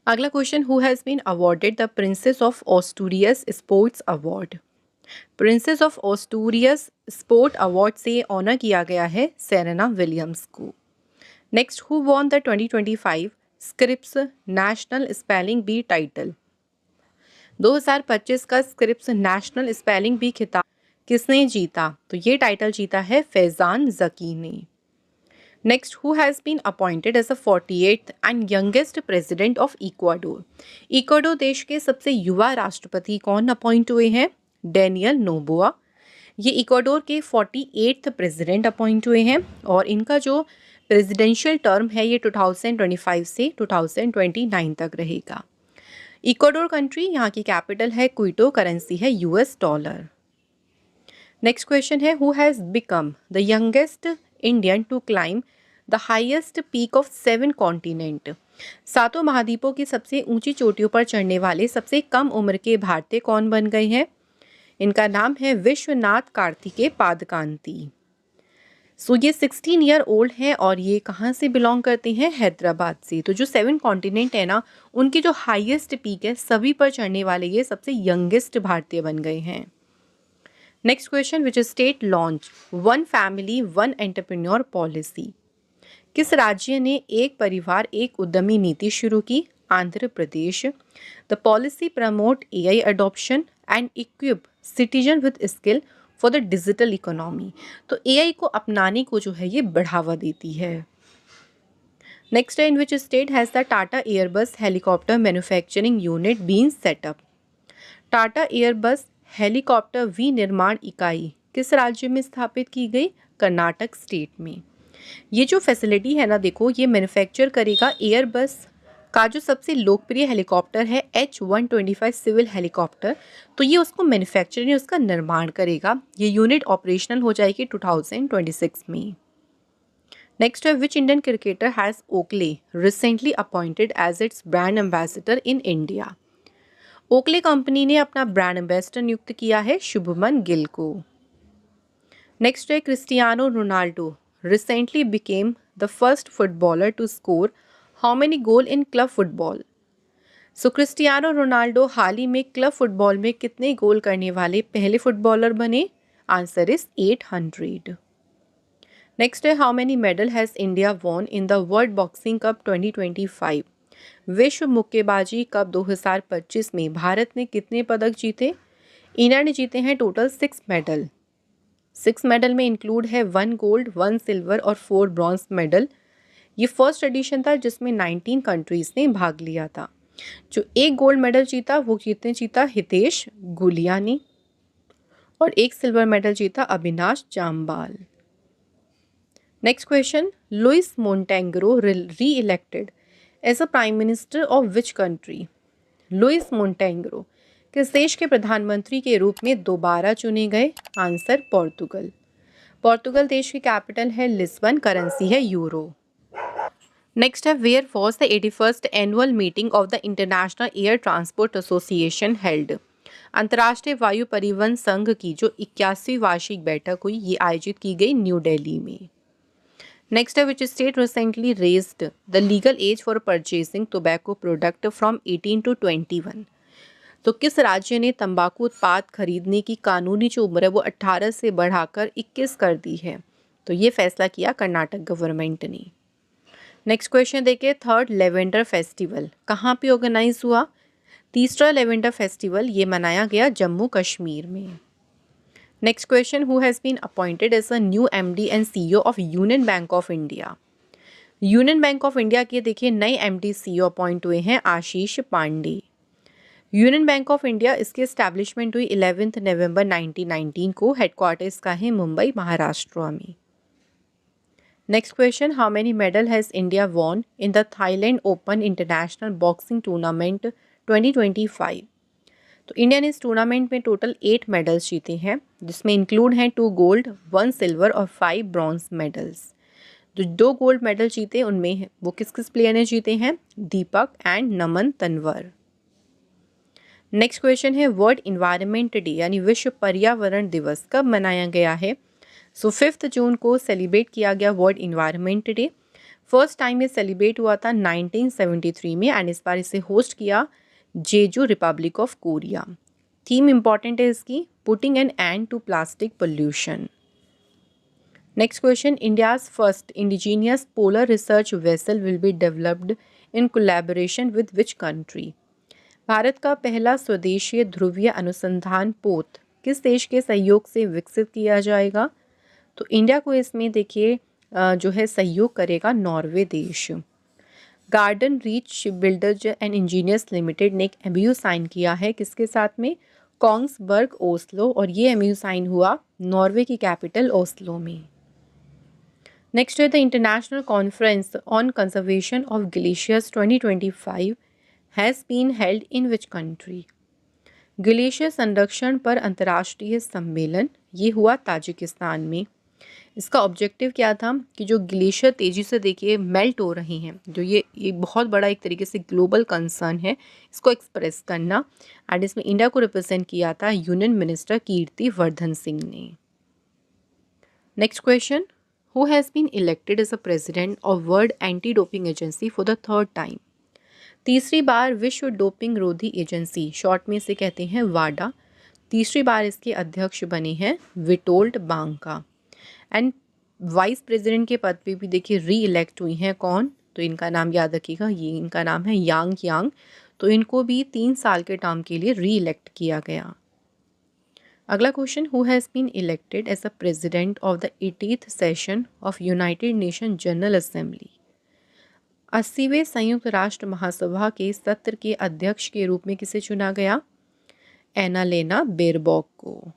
अगला question, who has been awarded the princess of Asturias sports award? Princess of Asturias sport award से ऑनर किया गया है सेरेना विलियम्स को। Next, who won the 2025 Scripps national spelling bee title? 2025 का स्क्रिप्स नेशनल स्पेलिंग बी खिताब किसने जीता? तो ये टाइटल जीता है फैजान जकी ने। Next, who has been appointed as a 48th and youngest president of Ecuador? Ecuador देश के सबसे युवा राष्ट्रपति कौन अपॉइंट हुए हैं? Daniel Noboa. ये इक्वाडोर के 48th प्रेसिडेंट अपॉइंट हुए हैं और इनका जो प्रेसिडेंशियल टर्म है ये 2025 से 2029 तक रहेगा। इक्वाडोर कंट्री, यहाँ की कैपिटल है क्विटो, करेंसी है यूएस डॉलर। नेक्स्ट क्वेश्चन है, who has become the youngest Indian to climb the highest peak of 7 continent? सातों महाद्वीपों की सबसे ऊंची चोटियों पर चढ़ने वाले सबसे कम उम्र के भारतीय कौन बन गए हैं? इनका नाम है विश्वनाथ कार्तिकेय पादकांती। सो ये 16 ईयर ओल्ड हैं और ये कहाँ से बिलोंग करते हैं? हैदराबाद से। तो जो 7 कॉन्टिनेंट है ना, उनकी जो हाईएस्ट पीक है सभी पर चढ़ने वाले ये सबसे यंगेस्ट भारतीय बन गए हैं। Next question, which state launch one family one entrepreneur policy? किस राज्य ने एक परिवार एक उद्यमी नीति शुरू की? Andhra Pradesh. The policy promote AI adoption and equip citizen with skill for the digital economy. तो एआई को अपनाने को जो है ये बढ़ावा देती है। नेक्स्ट है, in which state has the Tata Airbus helicopter manufacturing unit been set up? Tata Airbus helicopter विनिर्माण इकाई किस राज्य में स्थापित की गई? कर्नाटक स्टेट में। ये जो फैसिलिटी है ना, देखो ये मैन्युफैक्चर करेगा एयरबस का जो सबसे लोकप्रिय हेलीकॉप्टर है H-125 सिविल हेलीकॉप्टर, तो ये उसको मैन्युफैक्चरिंग उसका निर्माण करेगा। ये यूनिट ऑपरेशनल हो जाएगी 2026 में। नेक्स्ट है, which Indian cricketer has Oakley recently appointed as its brand ambassador in India? Oakley company ने अपना ब्रांड एम्बेसडर नियुक्त किया है शुभमन गिल को। नेक्स्ट है, Cristiano Ronaldo recently became the first footballer to score how many goal in club football? So Cristiano Ronaldo हाल ही में क्लब फुटबॉल में कितने गोल करने वाले पहले फुटबॉलर बने? Answer is 800। नेक्स्ट है, how many medal has India won in the world boxing cup 2025? विश्व मुक्केबाजी कप 2025 में भारत ने कितने पदक जीते? इंडिया ने जीते हैं टोटल 6 मेडल। 6 मेडल में इंक्लूड है 1 गोल्ड 1 सिल्वर और 4 ब्रॉन्ज मेडल। ये फर्स्ट एडिशन था जिसमें 19 कंट्रीज़ ने भाग लिया था। जो एक गोल्ड मेडल जीता वो जीता हितेश गुलिया ने और एक सिल्वर मेडल जीता Avinash Jambal. Next question, Luis Montenegro re elected as a prime minister of which country? Luis Montenegro किस देश के प्रधानमंत्री के रूप में दोबारा चुने गए? आंसर पोर्तुगल। पोर्तुगल देश की कैपिटल है लिस्बन, करेंसी है यूरो। नेक्स्ट है where was the 81st annual meeting of the International Air Transport Association held. अंतर्राष्ट्रीय वायु परिवहन संघ की जो 81वीं वार्षिक बैठक हुई ये आयोजित की गई न्यू दिल्ली में। नेक्स्ट है which state recently raised the legal age for purchasing tobacco product from 18 to 21। तो किस राज्य ने तंबाकू उत्पाद खरीदने की कानूनी जो उम्र है वो 18 से बढ़ाकर 21 कर दी है? तो ये फैसला किया कर्नाटक गवर्नमेंट ने। नेक्स्ट क्वेश्चन देखिए, थर्ड लेवेंडर फेस्टिवल कहाँ पे ऑर्गेनाइज हुआ? तीसरा लेवेंडर फेस्टिवल ये मनाया गया जम्मू कश्मीर में। Next question, who has been appointed as a new MD and CEO of Union Bank of India. Union Bank of India के देखिए नए एमडी सीईओ अपॉइंट हुए हैं Ashish Pandey. Union Bank of India इसकी एस्टैब्लिशमेंट हुई 11 नवंबर 1919 को। हेडक्वार्टर इसका है मुंबई, महाराष्ट्र में। Next question, how many medal has India won in the Thailand open international boxing tournament 2025। तो इंडिया ने इस टूर्नामेंट में टोटल 8 मेडल्स जीते हैं, जिसमें इंक्लूड हैं 2 गोल्ड, 1 सिल्वर और 5 ब्रॉन्ज मेडल्स। जो 2 गोल्ड मेडल जीते उनमें वो किस किस प्लेयर ने जीते हैं? Deepak and Naman Tanwar. Next question है वर्ल्ड इन्वायरमेंट डे यानी विश्व पर्यावरण दिवस कब मनाया गया है? 5 जून को सेलिब्रेट किया गया world environment day. First time ये सेलिब्रेट हुआ था 1973 में एंड इस बार इसे होस्ट किया Jeju, Republic of Korea. Theme important है इसकी, putting an end to plastic pollution. Next question, India's first indigenous polar research vessel will be developed in collaboration with which country. भारत का पहला स्वदेशीय ध्रुवीय अनुसंधान पोत किस देश के सहयोग से विकसित किया जाएगा? तो इंडिया को इसमें देखिए जो है सहयोग करेगा नॉर्वे देश। Garden reach shipbuilders and engineers limited ने एक एमओयू साइन किया है किसके साथ में? कोंग्सबर्ग ओस्लो, और ये एमओयू साइन हुआ नॉर्वे की कैपिटल ओस्लो में। नेक्स्ट है the International Conference on Conservation of Glaciers 2025 has been held in which country. Glacier संरक्षण पर अंतर्राष्ट्रीय सम्मेलन ये हुआ ताजिकिस्तान में। इसका ऑब्जेक्टिव क्या था कि जो ग्लेशियर तेज़ी से देखिए मेल्ट हो रहे हैं, जो ये बहुत बड़ा एक तरीके से ग्लोबल कंसर्न है, इसको एक्सप्रेस करना। एंड इसमें इंडिया को रिप्रेजेंट किया था यूनियन मिनिस्टर कीर्ति वर्धन सिंह ने। Next question, who has been elected as a president of World Anti Doping Agency for the third time. तीसरी बार विश्व डोपिंग रोधी एजेंसी, शॉर्ट में इसे कहते हैं वाडा, तीसरी बार इसके अध्यक्ष बने हैं विटोल्ड बांका। एंड वाइस प्रेसिडेंट के पद पे भी देखिए री इलेक्ट हुई हैं कौन? तो इनका नाम याद रखिएगा, ये इनका नाम है यांग यांग। तो इनको भी 3 साल के टर्म के लिए री इलेक्ट किया गया। अगला question, who has been elected as a president of the 80th session of United Nation general assembly. 80वें संयुक्त राष्ट्र महासभा के सत्र के अध्यक्ष के रूप में किसे चुना गया? एनालेना बेरबॉक को।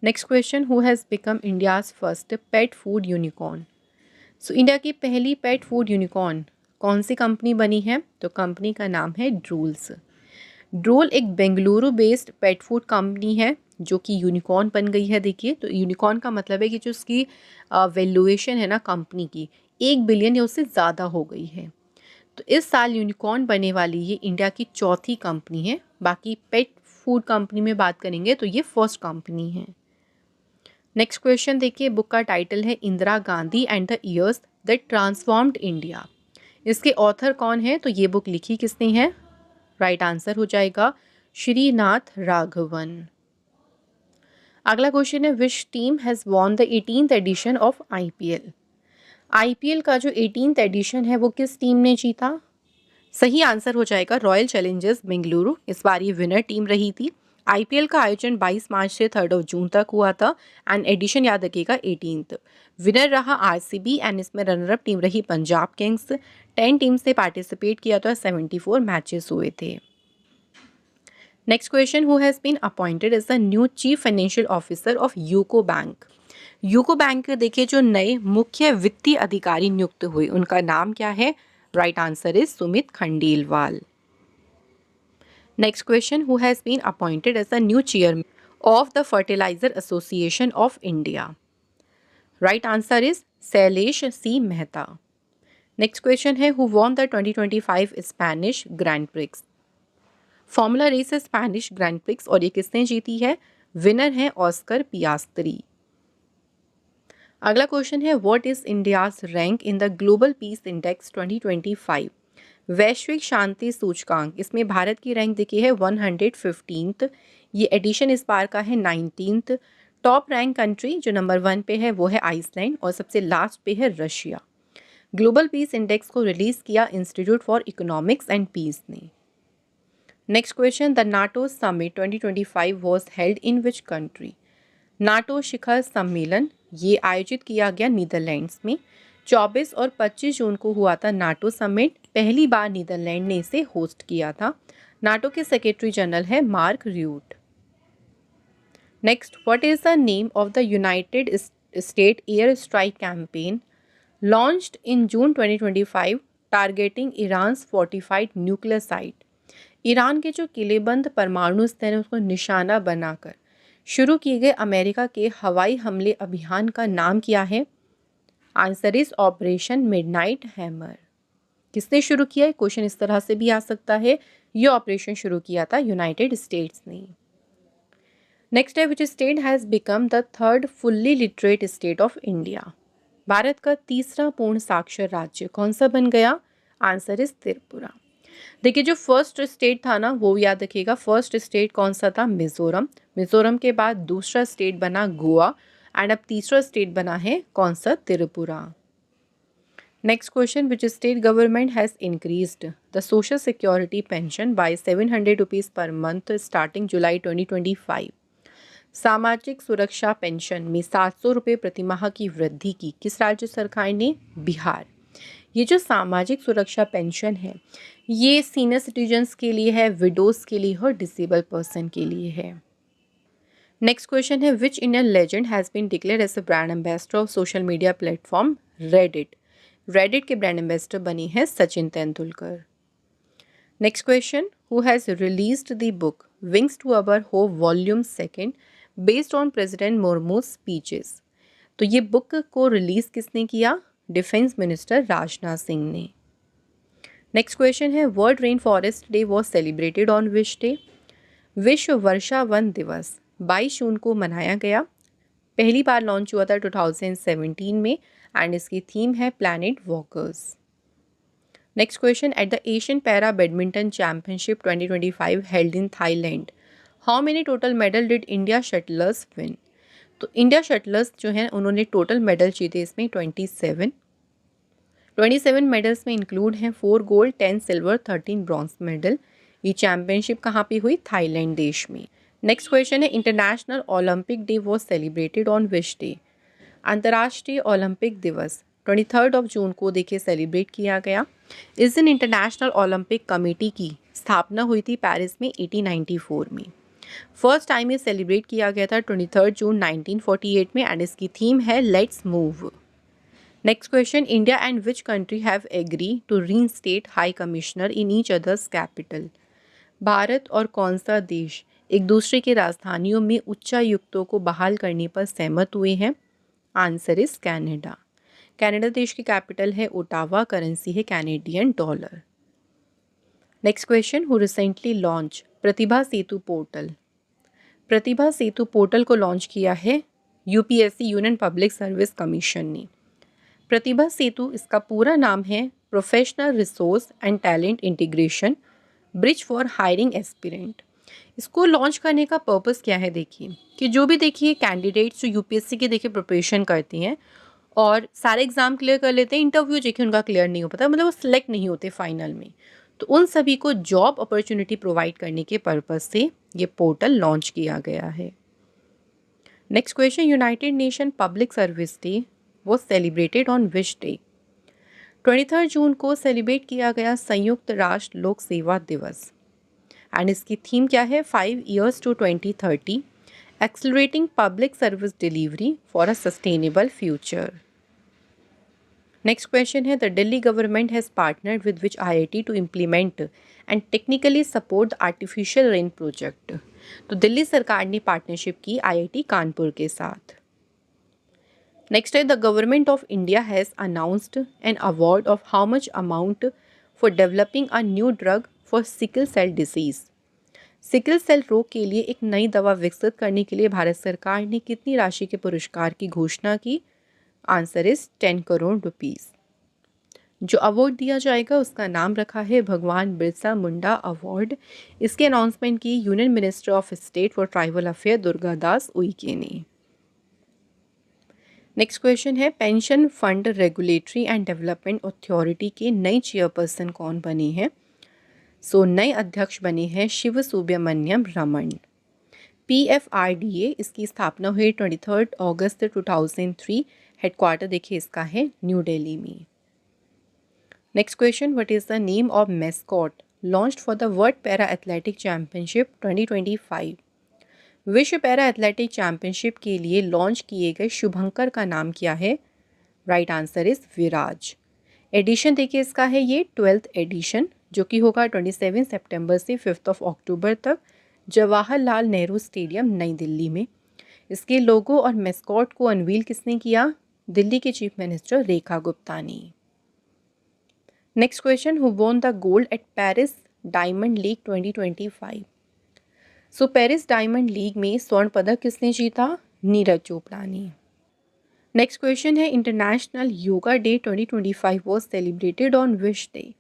Next question, who has become India's first pet food unicorn. So India की पहली पेट फूड यूनिकॉर्न कौन सी कंपनी बनी है? तो कंपनी का नाम है ड्रूल्स। ड्रूल एक Bengaluru based pet food company है जो कि यूनिकॉर्न बन गई है। देखिए, तो यूनिकॉर्न का मतलब है कि जो उसकी वैल्यूएशन है ना कंपनी की 1 बिलियन या उससे ज़्यादा हो गई है। तो इस साल यूनिकॉर्न बनने वाली ये इंडिया की चौथी कंपनी है। बाकी पेट फूड कंपनी में बात करेंगे तो ये फर्स्ट कंपनी है। नेक्स्ट क्वेश्चन देखिए, बुक का टाइटल है Indira Gandhi and the years that transformed India. इसके ऑथर कौन है? तो ये बुक लिखी किसने है? राइट आंसर हो जाएगा श्रीनाथ राघवन। अगला क्वेश्चन है, which team has won the 18th edition of IPL. IPL का जो 18th एडिशन है वो किस टीम ने जीता? सही आंसर हो जाएगा रॉयल चैलेंजर्स बेंगलुरु। इस बार ये विनर टीम रही थी। आईपीएल का आयोजन 22 मार्च से 3 जून तक हुआ था एंड एडिशन याद रखिएगा 18th। विनर रहा आरसीबी एंड इसमें रनरअप टीम रही पंजाब किंग्स। 10 टीम्स ने पार्टिसिपेट किया था, 74 मैचेस हुए थे। Next question, who has been appointed as the new chief financial officer of UCO bank. UCO bank के देखिए जो नए मुख्य वित्तीय अधिकारी नियुक्त हुए उनका नाम क्या है? Right answer is Sumit Khandelwal. Next question, who has been appointed as the new chairman of the fertiliser association of India. Right answer is Shailesh C Mehta. Next question है who won the 2025 Spanish grand prix. Formula race है Spanish grand prix और ये किसने जीती है? Winner है Oscar Piastri. अगला question है what is India's rank in the global peace index 2025। वैश्विक शांति सूचकांक, इसमें भारत की रैंक देखी है 115th। ये एडिशन इस बार का है 19th। टॉप रैंक कंट्री जो नंबर 1 पे है वो है आइसलैंड और सबसे लास्ट पे है रशिया। ग्लोबल पीस इंडेक्स को रिलीज किया institute for economics and peace ने। Next question, the NATO summit 2025 was held in which country. NATO शिखर सम्मेलन ये आयोजित किया गया नीदरलैंड्स में। 24 और 25 जून को हुआ था नाटो समिट। पहली बार नीदरलैंड ने इसे होस्ट किया था। नाटो के सेक्रेटरी जनरल है Mark Rutte. Next, what is the name of the United state air strike campaign launched in June 2025 targeting Iran's fortified nuclear site. Iran के जो किलेबंद परमाणु स्थल है उसको निशाना बनाकर शुरू किए गए अमेरिका के हवाई हमले अभियान का नाम क्या है? Answer is operation midnight hammer. किसने शुरू किया है? क्वेश्चन इस तरह से भी आ सकता है। ये ऑपरेशन शुरू किया था यूनाइटेड स्टेट्स ने। नेक्स्ट है which state has become the third fully literate state of India. Bharat का तीसरा पूर्ण साक्षर राज्य कौन सा बन गया? Answer is Tripura. देखिए जो फर्स्ट स्टेट था ना वो याद रखिएगा। फर्स्ट स्टेट कौन सा था? मिजोरम। मिजोरम के बाद दूसरा स्टेट बना गोवा एंड अब तीसरा स्टेट बना है कौन सा? Tripura. Next question, which state government has increased the social security pension by 700 rupees per month starting July 2025। सामाजिक सुरक्षा पेंशन में 700 रुपये प्रतिमाह की वृद्धि की किस राज्य सरकार ने? बिहार। ये जो सामाजिक सुरक्षा पेंशन है ये सीनियर सिटीजन्स के लिए है, विडोज़ के लिए और डिसेबल पर्सन के लिए है। नेक्स्ट क्वेश्चन है which Indian legend has been declared as a brand ambassador of social media platform Reddit. Reddit के ब्रांड एम्बेसडर बनी है Sachin Tendulkar. Next question, who has released the book wings to our hope volume 2 based on president Murmu's speeches. तो ये book को release किसने किया? Defence minister Rajnath Singh ने। Next question है world rain forest day was celebrated on which day. विश्व वर्षा one दिवस 22 जून को मनाया गया। पहली बार लॉन्च हुआ था 2017 में एंड इसकी थीम है planet walkers. Next question, at the Asian para badminton championship 2025 held in Thailand how many total medal did India shuttlers win. तो इंडिया शटलर्स जो हैं उन्होंने टोटल मेडल जीते इसमें 27 मेडल्स में इंक्लूड हैं 4 गोल्ड 10 सिल्वर 13 ब्रॉन्ज मेडल। ये championship कहाँ पे हुई? थाईलैंड देश में। नेक्स्ट क्वेश्चन है international Olympic day was celebrated on which day. अंतर्राष्ट्रीय ओलंपिक दिवस 23 जून को देखिए सेलिब्रेट किया गया। इस दिन इंटरनेशनल ओलंपिक कमेटी की स्थापना हुई थी पेरिस में 1894 में। फर्स्ट टाइम ये सेलिब्रेट किया गया था 23 जून 1948 में एंड इसकी थीम है let's move. Next question, India and which country have agree to reinstate high commissioner in each others capital. Bharat और कौन सा देश एक दूसरे की राजधानियों में उच्चायुक्तों को बहाल करने पर सहमत हुए हैं? Answer is Canada. कनाडा देश की कैपिटल है ओटावा, करेंसी है Canadian dollar. Next question, who recently launch Pratibha Setu portal. Pratibha Setu portal को लॉन्च किया है UPSC union public service commission ने। प्रतिभा सेतु इसका पूरा नाम है professional resource and talent integration bridge for hiring aspirant. इसको लॉन्च करने का पर्पस क्या है? देखिए कि जो भी देखिए कैंडिडेट्स जो यूपीएससी के देखिए प्रिपरेशन करती हैं और सारे एग्जाम क्लियर कर लेते हैं, इंटरव्यू देखिए उनका क्लियर नहीं हो पाता, मतलब वो सिलेक्ट नहीं होते फाइनल में, तो उन सभी को जॉब अपॉर्चुनिटी प्रोवाइड करने के पर्पस से ये पोर्टल लॉन्च किया गया है। Next question, United nation public service day वो सेलिब्रेटेड ऑन विच डे। 23 जून को सेलिब्रेट किया गया संयुक्त राष्ट्र लोक सेवा दिवस एंड इसकी थीम क्या है? 5 years to 2030 accelerating public service delivery for a sustainable future. Next question है the Delhi government has partnered with which IIT to implement and technically support the artificial rain project. तो दिल्ली सरकार ने पार्टनरशिप की IIT Kanpur के साथ। Next है the government of India has announced an award of how much amount for developing a new drug for sickle cell disease. Sickle cell रोग के लिए एक नई दवा विकसित करने के लिए भारत सरकार ने कितनी राशि के पुरस्कार की घोषणा की? Answer is 10 crore rupees. जो अवार्ड दिया जाएगा उसका नाम रखा है भगवान बिरसा मुंडा अवार्ड। इसके अनाउंसमेंट की union minister of state for tribal affair Durga Das Uike ने। नेक्स्ट क्वेश्चन है pension fund regulatory and development authority के नए चेयरपर्सन कौन बने हैं? सो नए अध्यक्ष बने हैं शिव सुब्रमण्यम रमन। PFRDA इसकी स्थापना हुई 23 अगस्त 2003। हेडक्वार्टर देखिए इसका है न्यू दिल्ली में। Next question what is the name of mascot launched for the world para athletic championship 2025। विश्व पैरा एथलेटिक चैंपियनशिप के लिए लॉन्च किए गए शुभंकर का नाम क्या है? Right answer is Viraj. Edition देखिए इसका है ये 12th एडिशन जो कि होगा 27 सितंबर से 5 अक्टूबर तक जवाहरलाल नेहरू स्टेडियम नई दिल्ली में। इसके लोगो और मैस्कॉट को अनवील किसने किया? दिल्ली के चीफ मिनिस्टर रेखा गुप्ता ने। Next question who won the gold eight Paris diamond league 2025। So Paris diamond league में स्वर्ण पदक किसने जीता? नीरज चोपड़ा ने। नेक्स्ट क्वेश्चन है international yoga day 2025 was celebrated on which day.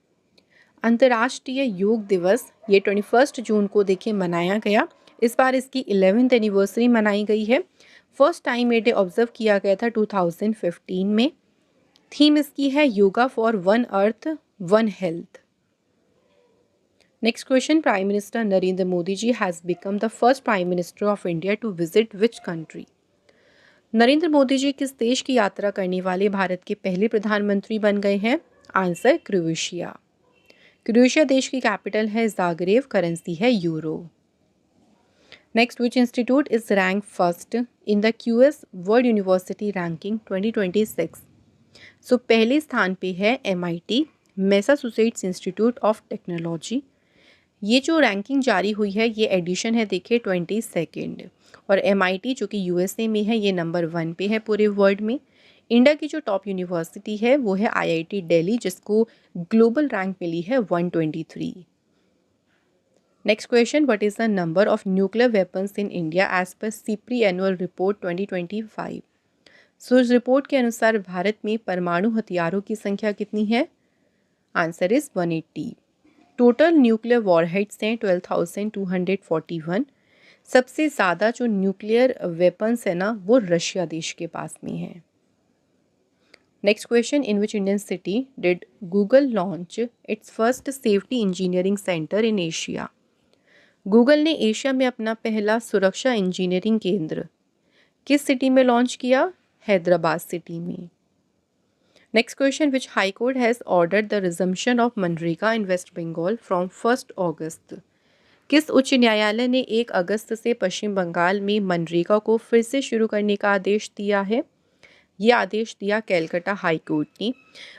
अंतर्राष्ट्रीय योग दिवस ये 21 जून को देखिए मनाया गया। इस बार इसकी 11th एनिवर्सरी मनाई गई है। फर्स्ट टाइम ये डे ऑब्जर्व किया गया था 2015 में। थीम इसकी है yoga for one earth one health. Next question prime minister Narendra Modi ji has become the first prime minister of India to visit which country. Narendra Modi ji किस देश की यात्रा करने वाले भारत के पहले प्रधानमंत्री बन गए हैं? Answer Croatia. क्रोएशिया देश की कैपिटल है जाग्रेब, करेंसी है euro. Next which institute is rank first in the QS world university ranking 2026। सो पहले स्थान पे है MIT Massachusetts institute of technology. ये जो रैंकिंग जारी हुई है ये एडिशन है देखिए 22nd। और MIT जो कि USA में है ये नंबर 1 पे है पूरे वर्ल्ड में। इंडिया की जो टॉप यूनिवर्सिटी है वो है IIT दिल्ली जिसको ग्लोबल रैंक मिली है 123। Next question what is the number of nuclear weapons in India as per SIPRI annual report 2025। So इस रिपोर्ट के अनुसार भारत में परमाणु हथियारों की संख्या कितनी है? Answer is 180। Total nuclear warheads हैं 12,241। सबसे ज़्यादा जो न्यूक्लियर वेपन्स है ना वो रशिया देश के पास में है। Next question in which Indian city did Google launch its first safety engineering centre in Asia. Google ने एशिया में अपना पहला सुरक्षा इंजीनियरिंग केंद्र किस सिटी में लॉन्च किया? हैदराबाद सिटी में। Next question which high court has ordered the resumption of मनरेगा in West Bengal from 1 August. किस उच्च न्यायालय ने 1 अगस्त से पश्चिम बंगाल में मनरेगा को फिर से शुरू करने का आदेश दिया है? ये आदेश दिया कैलकाटा हाई कोर्ट ने।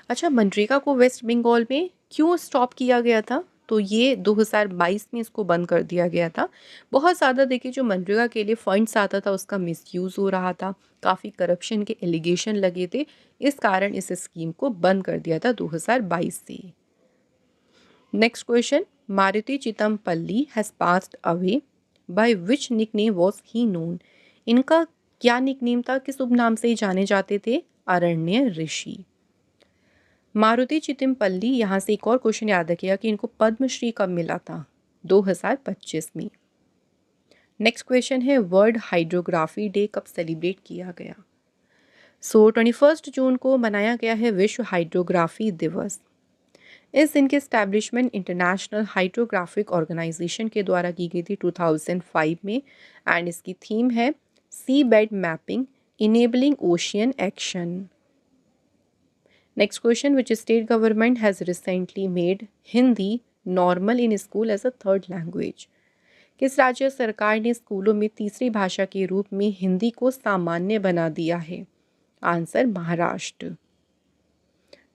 अच्छा मनरेगा को वेस्ट बंगाल में क्यों स्टॉप किया गया था? तो ये 2022 में इसको बंद कर दिया गया था। बहुत ज़्यादा देखिए जो मनरेगा के लिए फंड्स आता था उसका मिसयूज़ हो रहा था, काफ़ी करप्शन के एलिगेशन लगे थे, इस कारण इस स्कीम को बंद कर दिया था 2022 से। Next question Maruti Chitampalli has passed away by which nickname was he known. इनका क्या निकनेम था, किस उपनाम से जाने जाते थे? अरण्य ऋषि। मारुति चितमपल्ली। यहाँ से एक और क्वेश्चन याद रखिएगा कि इनको पद्मश्री कब मिला था? 2025 में। नेक्स्ट क्वेश्चन है वर्ल्ड हाइड्रोग्राफी डे कब सेलिब्रेट किया गया? सो 21 जून को मनाया गया है विश्व हाइड्रोग्राफी दिवस। इस दिन की एस्टैब्लिशमेंट इंटरनेशनल हाइड्रोग्राफिक ऑर्गेनाइजेशन के द्वारा की गई थी 2005 में एंड इसकी थीम है seabed mapping enabling ocean action. Next question which state government has recently made Hindi normal in school as a third language. किस राज्य सरकार ने स्कूलों में तीसरी भाषा के रूप में हिंदी को सामान्य बना दिया है? आंसर महाराष्ट्र।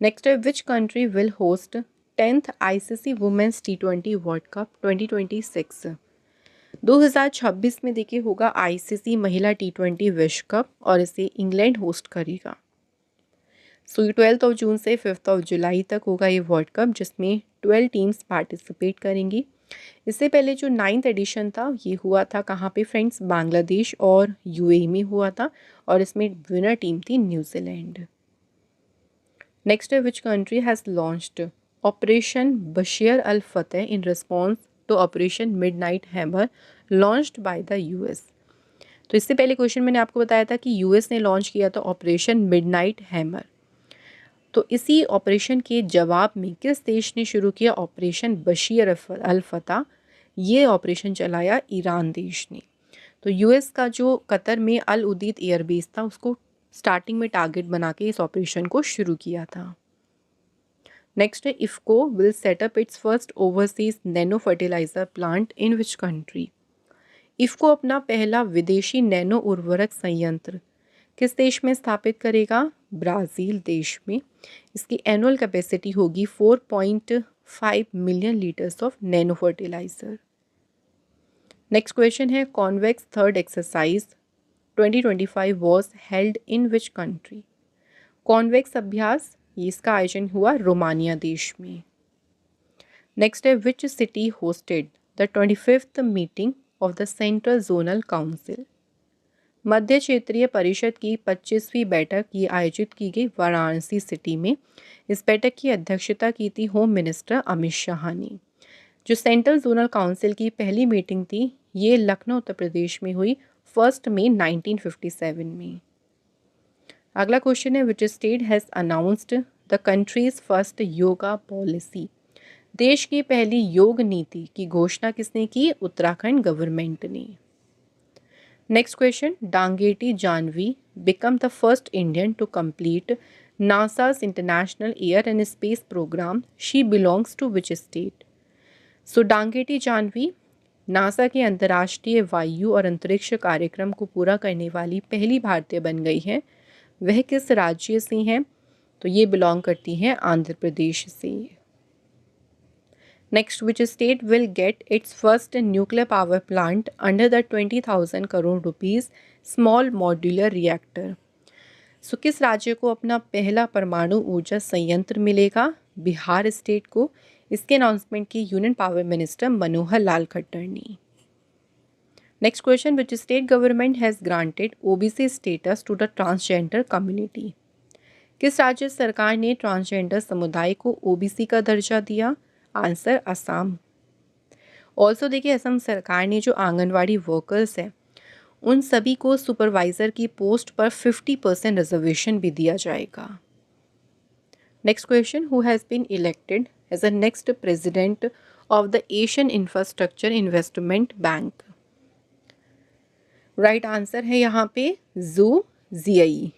नेक्स्ट है which country will host 10th ICC women's T20 world cup 2026। 2026 में देखिए होगा आईसीसी महिला T20 विश्व कप और इसे इंग्लैंड होस्ट करेगा। सो 12 जून से 5 जुलाई तक होगा ये वर्ल्ड कप, जिसमें 12 टीम्स पार्टिसिपेट करेंगी। इससे पहले जो 9th एडिशन था ये हुआ था कहाँ पे फ्रेंड्स, बांग्लादेश और यूएई में हुआ था, और इसमें विनर टीम थी न्यूजीलैंड। नेक्स्ट है, which country has launched operation Bashir al Fateh in response to operation midnight hammer launched by the US. तो इससे पहले क्वेश्चन मैंने आपको बताया था कि यूएस ने लॉन्च किया था ऑपरेशन मिडनाइट हैमर। तो इसी ऑपरेशन के जवाब में किस देश ने शुरू किया ऑपरेशन बशीर अल फतेह? ये ऑपरेशन चलाया ईरान देश ने। तो यूएस का जो कतर में अल उदीद एयरबेस था उसको स्टार्टिंग में टारगेट बना के इस ऑपरेशन को शुरू किया था। नेक्स्ट है, IFFCO will set up its first overseas nano fertiliser plant in which country? IFFCO अपना पहला विदेशी नैनो उर्वरक संयंत्र किस देश में स्थापित करेगा? ब्राज़ील देश में। इसकी एनुअल कैपेसिटी होगी 4.5 million litres of nano fertiliser. Next question है, convex third exercise 2025 was held in which country? Convex अभ्यास इसका आयोजन हुआ रोमानिया देश में। नेक्स्ट है, which city hosted the 25th meeting of the central zonal council? मध्य क्षेत्रीय परिषद की 25वीं बैठक ये आयोजित की गई वाराणसी सिटी में। इस बैठक की अध्यक्षता की थी होम मिनिस्टर अमित शाह ने। जो सेंट्रल जोनल काउंसिल की पहली मीटिंग थी ये लखनऊ उत्तर प्रदेश में हुई 1 मई 1957 में। अगला क्वेश्चन है, which state has announced the country's first yoga policy? देश की पहली योग नीति की घोषणा किसने की? उत्तराखंड गवर्नमेंट ने। Next question, Dangeti Jahnavi become the first Indian to complete NASA's international air and space programme. She belongs to which state? So Dangeti Jahnavi NASA के अंतर्राष्ट्रीय वायु और अंतरिक्ष कार्यक्रम को पूरा करने वाली पहली भारतीय बन गई है। वह किस राज्य से हैं? तो ये बिलोंग करती हैं आंध्र प्रदेश से। Next, which state will get its first nuclear power plant under the 20,000 crore rupees small modular reactor? So किस राज्य को अपना पहला परमाणु ऊर्जा संयंत्र मिलेगा? बिहार स्टेट को। इसके अनाउंसमेंट की union power minister Manohar Lal Khattar ने। Next question, which state government has granted OBC status to the transgender community? किस राज्य सरकार ने ट्रांसजेंडर समुदाय को ओबीसी का दर्जा दिया? आंसर, असम। ऑल्सो देखिए, असम सरकार ने जो आंगनवाड़ी वर्कर्स हैं उन सभी को सुपरवाइज़र की पोस्ट पर 50% रिजर्वेशन भी दिया जाएगा। Next question, who has been elected as a next president of the Asian infrastructure investment bank? Right answer है यहाँ पे Zou Jiayi.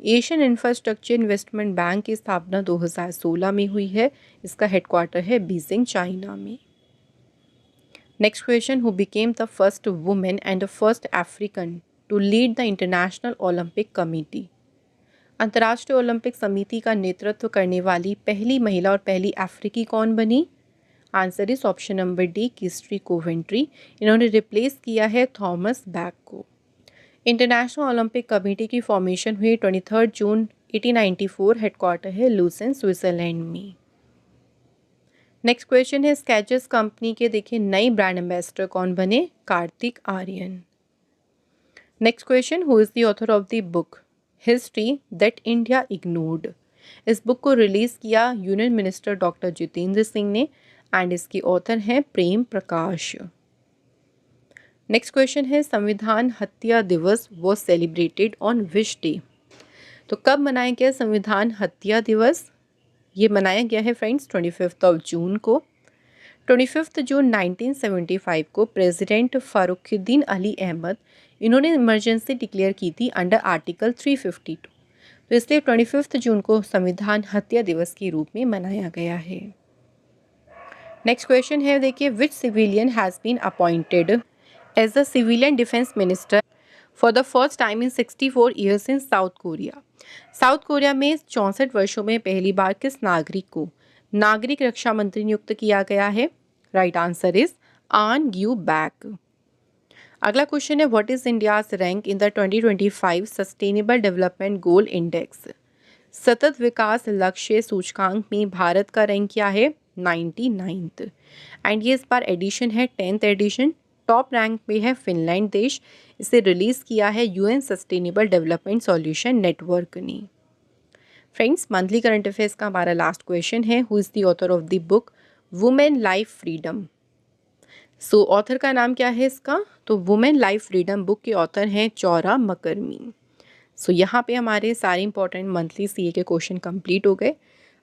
Asian infrastructure investment bank की स्थापना 2016 में हुई है। इसका हेडक्वार्टर है बीजिंग, चाइना में। Next question, who became the first women and the first African to lead the international Olympic committee? अंतर्राष्ट्रीय ओलंपिक समिति का नेतृत्व करने वाली पहली महिला और पहली अफ्रीकी कौन बनी? Answer is option number D, Kirsty Coventry. इन्होंने रिप्लेस किया है थॉमस बैक को। इंटरनेशनल ओलंपिक कमेटी की फॉर्मेशन हुई 23 जून 1894। हेडक्वार्टर है लूसेन, स्विट्जरलैंड में। नेक्स्ट क्वेश्चन है, स्केचेस कंपनी के देखिए नए ब्रांड एम्बेसडर कौन बने? Kartik Aaryan. Next question, who is the author of the book history that India ignored? इस बुक को रिलीज़ किया union minister doctor Jitendra Singh ने एंड इसके ऑथर हैं प्रेम प्रकाश। नेक्स्ट क्वेश्चन है, संविधान हत्या दिवस was celebrated on which day? तो कब मनाया गया संविधान हत्या दिवस? ये मनाया गया है फ्रेंड्स 25 जून को। 25 जून 1975 को प्रेसिडेंट फारुखुद्दीन अली अहमद इन्होंने इमरजेंसी डिक्लेयर की थी अंडर आर्टिकल 352। तो इसलिए 25 जून को संविधान हत्या दिवस के रूप में मनाया गया है। नेक्स्ट क्वेश्चन है देखिए, which civilian has been appointed as the civilian defence minister for the first time in 64 years in South Korea? South Korea में 64 वर्षों में पहली बार किस नागरिक को नागरिक रक्षा मंत्री नियुक्त किया गया है? राइट आंसर इज आन ग्यू बैक। अगला क्वेश्चन है what is India's rank in the 2025 sustainable development goal index. सतत विकास लक्ष्य सूचकांक में भारत का रैंक क्या है? 99th। एंड ये इस बार एडिशन है 10th एडिशन। टॉप रैंक पे है फिनलैंड देश। इसे रिलीज़ किया है UN sustainable development solution network ने। फ्रेंड्स, मंथली करंट अफेयर्स का हमारा लास्ट क्वेश्चन है, who is the author of the book women life freedom. So author का नाम क्या है इसका? तो वुमेन लाइफ फ्रीडम बुक के ऑथर हैं चौरा मकरमी। सो यहाँ पे हमारे सारे इंपॉर्टेंट मंथली सीए के क्वेश्चन कंप्लीट हो गए।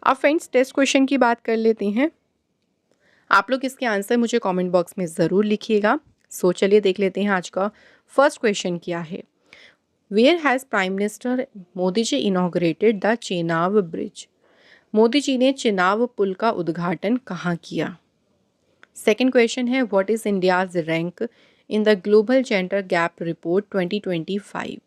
अब फ्रेंड्स टेस्ट क्वेश्चन की बात कर लेते हैं। आप लोग इसके आंसर मुझे कमेंट बॉक्स में ज़रूर लिखिएगा। सो चलिए देख लेते हैं आज का फर्स्ट क्वेश्चन क्या है। Where has prime minister Modi ji inaugurated the Chenab bridge. Modi ji ने चेनाब पुल का उद्घाटन कहाँ किया? सेकेंड क्वेश्चन है what is India's rank in the global gender gap report 2025।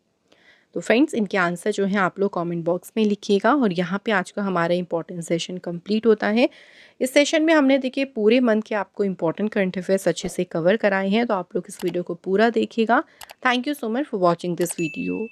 तो फ्रेंड्स इनके आंसर जो हैं आप लोग कमेंट बॉक्स में लिखिएगा। और यहाँ पे आज का हमारा इंपॉर्टेंट सेशन कंप्लीट होता है। इस सेशन में हमने देखिए पूरे मंथ के आपको इंपॉर्टेंट करंट अफेयर्स अच्छे से कवर कराए हैं, तो आप लोग इस वीडियो को पूरा देखिएगा। Thank you so much for watching this video.